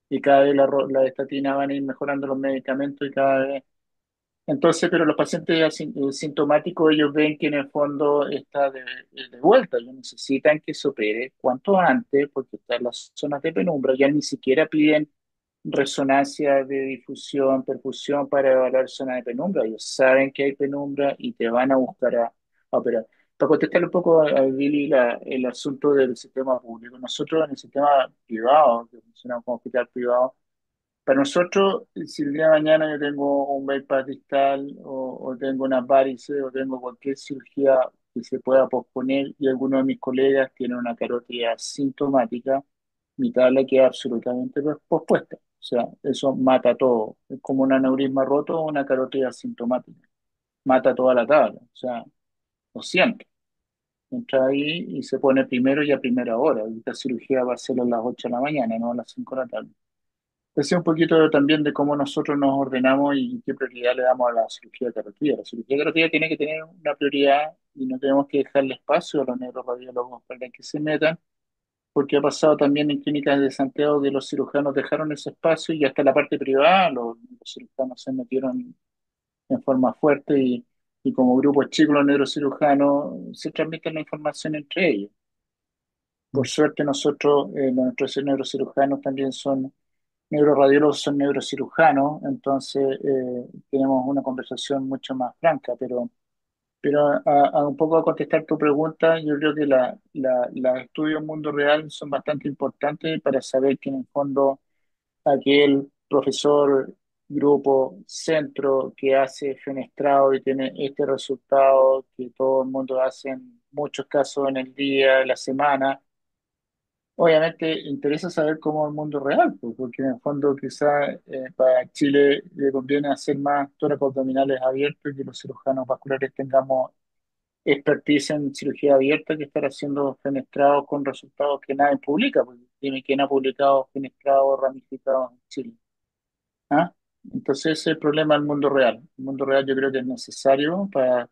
y cada vez las estatinas van a ir mejorando los medicamentos y cada vez entonces, pero los pacientes sintomáticos, ellos ven que en el fondo está de vuelta, ellos necesitan que se opere cuanto antes, porque están las zonas de penumbra, ya ni siquiera piden resonancia de difusión, perfusión para evaluar zona de penumbra, ellos saben que hay penumbra y te van a buscar a operar. Para contestarle un poco a Billy el asunto del sistema público, nosotros en el sistema privado, que funciona como hospital privado, para nosotros, si el día de mañana yo tengo un bypass distal o tengo unas varices o tengo cualquier cirugía que se pueda posponer y alguno de mis colegas tiene una carótida sintomática, mi tabla queda absolutamente pospuesta. O sea, eso mata todo. Es como un aneurisma roto o una carótida sintomática. Mata toda la tabla. O sea, lo siento. Entra ahí y se pone primero y a primera hora. Y esta cirugía va a ser a las 8 de la mañana, no a las 5 de la tarde. Decía un poquito también de cómo nosotros nos ordenamos y qué prioridad le damos a la cirugía carotida. La cirugía carotida tiene que tener una prioridad y no tenemos que dejarle espacio a los neuroradiólogos para que se metan, porque ha pasado también en clínicas de Santiago que los cirujanos dejaron ese espacio y hasta la parte privada los cirujanos se metieron en forma fuerte y como grupos chicos los neurocirujanos se transmiten la información entre ellos. Por Mm. suerte nosotros, nuestros neurocirujanos también son neuroradiólogos, son neurocirujanos, entonces tenemos una conversación mucho más franca, pero a un poco a contestar tu pregunta, yo creo que los estudios mundo real son bastante importantes para saber que en el fondo aquel profesor, grupo, centro que hace fenestrado y tiene este resultado que todo el mundo hace en muchos casos en el día, en la semana. Obviamente interesa saber cómo es el mundo real, pues, porque en el fondo quizás para Chile le conviene hacer más tórax abdominales abiertos y que los cirujanos vasculares tengamos expertise en cirugía abierta que estar haciendo fenestrados con resultados que nadie publica, porque dime quién ha publicado fenestrados ramificados en Chile. ¿Ah? Entonces ese es el problema del mundo real. El mundo real yo creo que es necesario para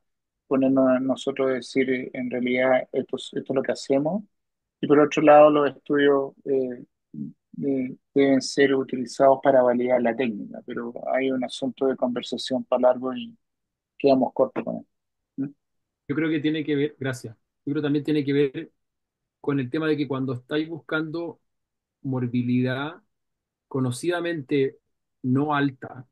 ponernos a nosotros a decir en realidad esto es lo que hacemos y por otro lado, los estudios deben ser utilizados para validar la técnica, pero hay un asunto de conversación para largo y quedamos cortos con él. ¿Mm? Yo creo que tiene que ver, gracias. Yo creo que también tiene que ver con el tema de que cuando estáis buscando morbilidad conocidamente no alta,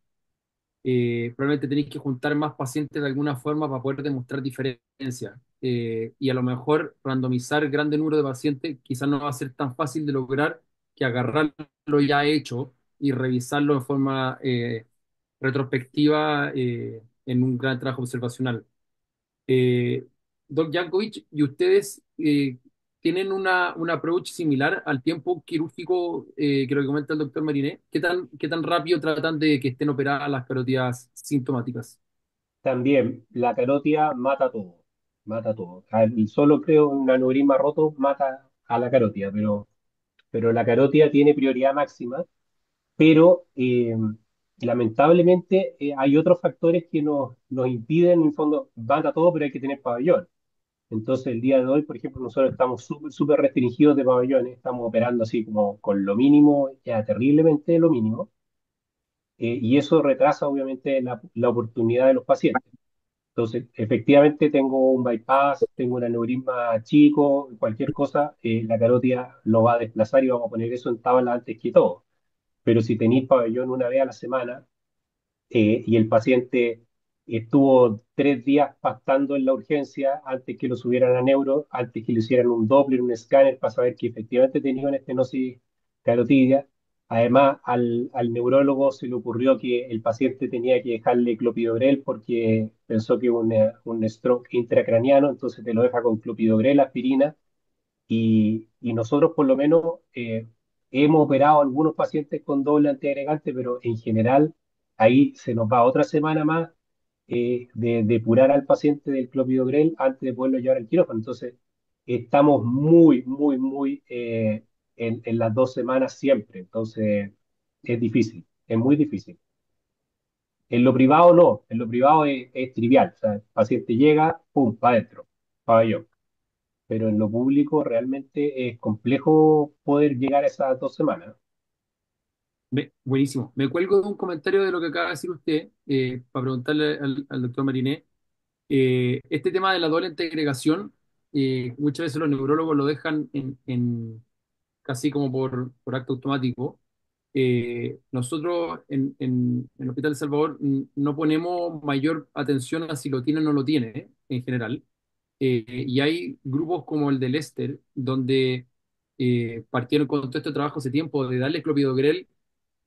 probablemente tenéis que juntar más pacientes de alguna forma para poder demostrar diferencias. Y a lo mejor randomizar grande número de pacientes quizás no va a ser tan fácil de lograr que agarrarlo ya hecho y revisarlo de forma retrospectiva en un gran trabajo observacional. Eh, Doc Jankovic, ¿y ustedes tienen un approach similar al tiempo quirúrgico que lo que comenta el doctor Mariné? Qué tan rápido tratan de que estén operadas las carotidas sintomáticas? También la carótida mata todo, mata todo. Solo creo un aneurisma roto mata a la carótida, pero pero la carótida tiene prioridad máxima, pero lamentablemente hay otros factores que nos impiden, en el fondo, van a todo, pero hay que tener pabellón. Entonces, el día de hoy, por ejemplo, nosotros estamos súper súper restringidos de pabellones, estamos operando así como con lo mínimo, ya terriblemente lo mínimo, y eso retrasa obviamente la oportunidad de los pacientes. Entonces, efectivamente tengo un bypass, tengo un aneurisma chico, cualquier cosa, la carótida lo va a desplazar y vamos a poner eso en tabla antes que todo. Pero si tenéis pabellón una vez a la semana, y el paciente estuvo 3 días pastando en la urgencia antes que lo subieran a neuro, antes que le hicieran un Doppler, un escáner para saber que efectivamente tenía una estenosis carotidia. Además, al neurólogo se le ocurrió que el paciente tenía que dejarle clopidogrel porque pensó que un stroke intracraniano, entonces te lo deja con clopidogrel, aspirina, y nosotros por lo menos hemos operado a algunos pacientes con doble antiagregante, pero en general ahí se nos va otra semana más de depurar al paciente del clopidogrel antes de poderlo llevar al quirófano. Entonces estamos muy, muy, muy en las 2 semanas siempre. Entonces es difícil, es muy difícil. En lo privado no, en lo privado es trivial. O sea, el paciente llega, pum, para adentro, pabellón, pero en lo público realmente es complejo poder llegar a esas 2 semanas. Buenísimo. Me cuelgo de un comentario de lo que acaba de decir usted, para preguntarle al doctor Mariné. Este tema de la doble integración, muchas veces los neurólogos lo dejan casi como por acto automático. Nosotros en el Hospital de Salvador no ponemos mayor atención a si lo tiene o no lo tiene, en general. Y hay grupos como el de Lester, donde partieron con todo este trabajo hace tiempo de darle clopidogrel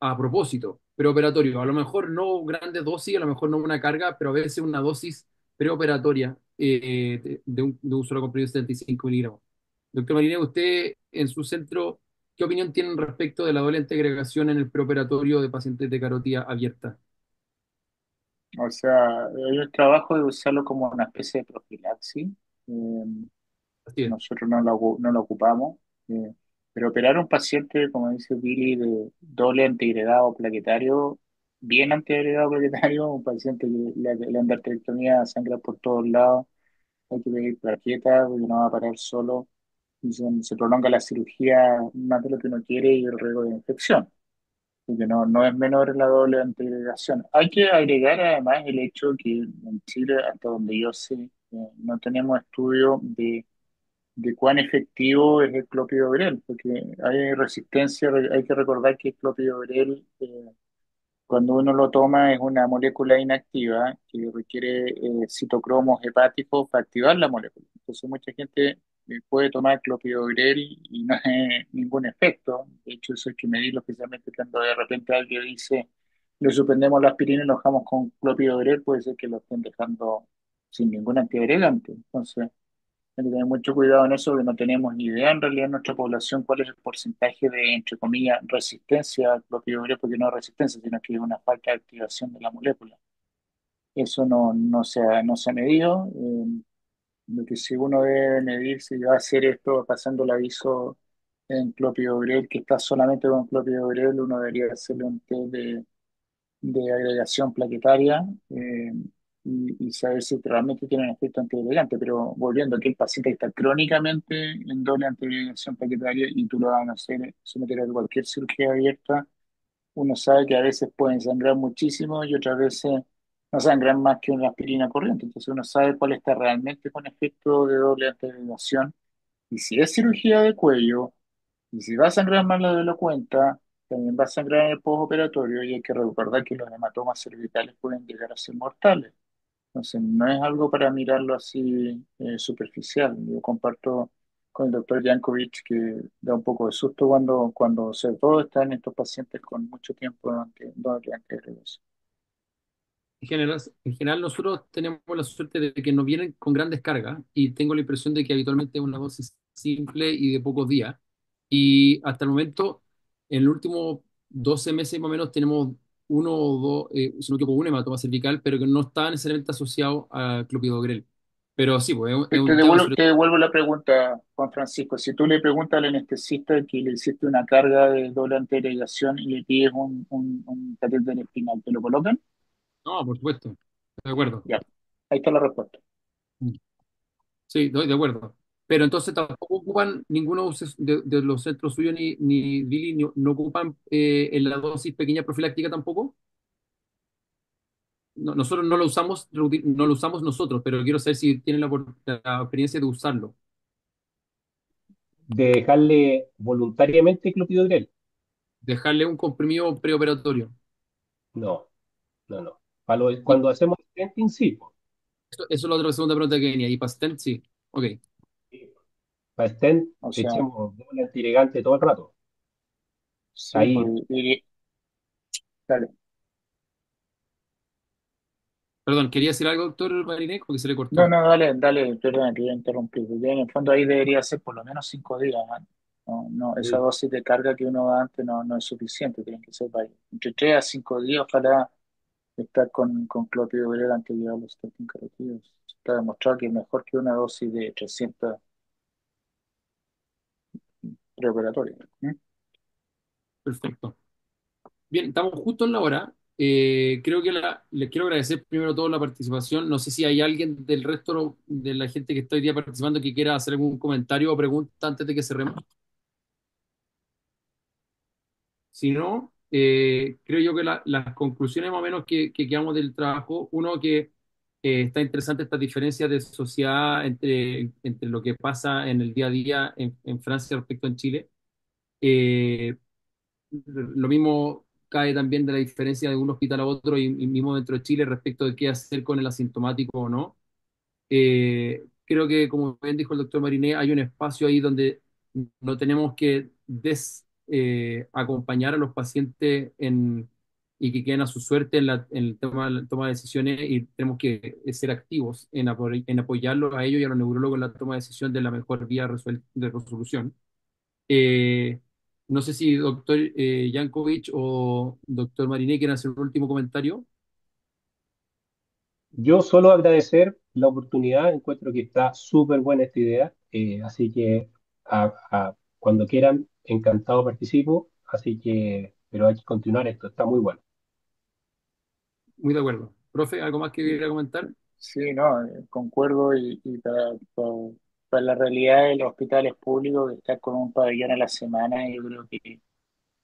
a propósito, preoperatorio. A lo mejor no grandes dosis, a lo mejor no una carga, pero a veces una dosis preoperatoria de un solo comprimido de 75 miligramos. Doctor Mariné, usted en su centro, ¿qué opinión tienen respecto de la doble agregación en el preoperatorio de pacientes de carotida abierta? O sea, el trabajo de usarlo como una especie de profilaxis. eh, Así es. Nosotros no lo ocupamos. eh, pero operar a un paciente, como dice Billy, de doble antiagregado plaquetario, bien antiagregado plaquetario, un paciente que la endarterectomía sangra por todos lados, hay que pedir plaquetas porque no va a parar solo, y se prolonga la cirugía más de lo que uno quiere y el riesgo de infección, porque no es menor la doble antiagregación. Hay que agregar además el hecho que en Chile, hasta donde yo sé, no tenemos estudio de cuán efectivo es el clopidogrel, porque hay resistencia, hay que recordar que el clopidogrel, cuando uno lo toma, es una molécula inactiva que requiere citocromos hepáticos para activar la molécula. Entonces, mucha gente puede tomar clopidogrel y no tiene ningún efecto. De hecho, eso hay que medirlo, especialmente cuando de repente alguien dice, le suspendemos la aspirina y lo dejamos con clopidogrel, puede ser que lo estén dejando sin ningún antiagregante. Entonces, hay que tener mucho cuidado en eso, porque no tenemos ni idea en realidad en nuestra población cuál es el porcentaje de, entre comillas, resistencia al clopidogrel, porque no es resistencia, sino que es una falta de activación de la molécula. Eso no se ha medido. Lo que sí uno debe medir si va a hacer esto pasando el aviso en clopidogrel, que está solamente con clopidogrel, uno debería hacerle un test de agregación plaquetaria, y saber si realmente tienen efecto antiagregante. Pero volviendo, que el paciente está crónicamente en doble antiagregación plaquetaria y tú lo vas a hacer, someter a cualquier cirugía abierta, uno sabe que a veces pueden sangrar muchísimo y otras veces no sangran más que una aspirina corriente. Entonces uno sabe cuál está realmente con efecto de doble antiagregación. Y si es cirugía de cuello, y si va a sangrar más de la cuenta, también va a sangrar en el postoperatorio, y hay que recordar que los hematomas cervicales pueden llegar a ser mortales. Entonces, no es algo para mirarlo así superficial. Yo comparto con el doctor Jankovic que da un poco de susto cuando sobre todo están estos pacientes con mucho tiempo de antiagregación. En general, nosotros tenemos la suerte de que nos vienen con grandes cargas y tengo la impresión de que habitualmente es una dosis simple y de pocos días. Y hasta el momento, en los últimos 12 meses más o menos, tenemos uno o dos, si no me equivoco, un hematoma cervical, pero que no está necesariamente asociado a clopidogrel. Pero sí, pues Te, es te un tema devuelvo, sobre te devuelvo la pregunta, Juan Francisco. Si tú le preguntas al anestesista que le hiciste una carga de doble anterioración y le pides un catéter espinal, ¿te lo colocan? No, por supuesto, estoy de acuerdo. Ya, ahí está la respuesta. Sí, estoy de acuerdo. Pero entonces tampoco ocupan ninguno de los centros suyos ni Billy no ocupan en la dosis pequeña profiláctica tampoco. Nosotros no lo usamos, no lo usamos nosotros, pero quiero saber si tienen la experiencia de usarlo. De dejarle voluntariamente clopidogrel. Dejarle un comprimido preoperatorio. No, no, no. Para Y cuando hacemos stenting, sí, po. eso es la otra segunda pregunta que venía. Y para stent, sí. Ok, Para stent O sea, echemos doble antirregante todo el rato. sí, pues, Ahí, dale. perdón, ¿quería decir algo, doctor Marinejo, que se le No, cortó? no, dale, dale, perdón, te voy a interrumpir. Ya en el fondo ahí debería ser por lo menos 5 días. ¿Ah? No, no, esa sí. dosis de carga que uno da antes no es suficiente, tienen que ser entre 3 a 5 días, ojalá estar con clopidogrel antes de llevar los testing carotídeos. Está demostrado que es mejor que una dosis de 300 preoperatorias. ¿Mm? Perfecto. Bien, estamos justo en la hora. Creo que les quiero agradecer primero todo la participación. No sé si hay alguien del resto de la gente que está hoy día participando que quiera hacer algún comentario o pregunta antes de que cerremos. Si no, creo yo que las conclusiones más o menos que quedamos del trabajo, uno que está interesante esta diferencia de sociedad entre lo que pasa en el día a día en Francia respecto en Chile. Eh, Lo mismo cae también de la diferencia de un hospital a otro y mismo dentro de Chile respecto de qué hacer con el asintomático o no. Creo que, como bien dijo el doctor Mariné, hay un espacio ahí donde no tenemos que acompañar a los pacientes y que queden a su suerte en el la toma de decisiones y tenemos que ser activos en apoyarlos a ellos y a los neurólogos en la toma de decisión de la mejor vía de resolución. Eh, no sé si doctor Jankovic o doctor Mariné quieren hacer un último comentario. Yo solo agradecer la oportunidad, encuentro que está súper buena esta idea, así que cuando quieran, encantado participo, así que, pero hay que continuar esto, está muy bueno. Muy de acuerdo. Profe, ¿algo más que quería comentar? Sí, no, concuerdo y para la realidad de los hospitales públicos que estar con un pabellón a la semana, yo creo que,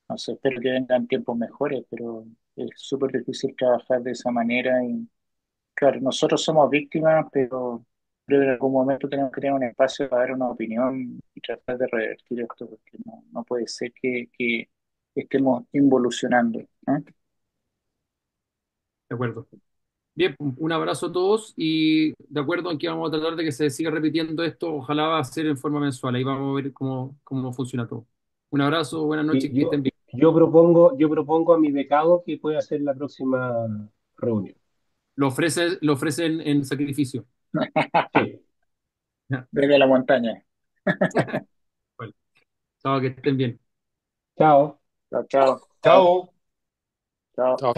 no sé, espero que vengan tiempos mejores, pero es súper difícil trabajar de esa manera y claro, nosotros somos víctimas, pero creo que en algún momento tenemos que tener un espacio para dar una opinión y tratar de revertir esto, porque no puede ser que estemos involucionando, ¿no? De acuerdo. Bien, un abrazo a todos y de acuerdo en que vamos a tratar de que se siga repitiendo esto. Ojalá va a ser en forma mensual. Ahí vamos a ver cómo funciona todo. Un abrazo, buenas noches, Y que estén bien. yo propongo a mi becado que pueda hacer la próxima reunión. Lo ofrecen en sacrificio. Sí, Ya. Desde la montaña. Bueno, chao, que estén bien. chao. Chao, chao. Chao. Chao. Chao.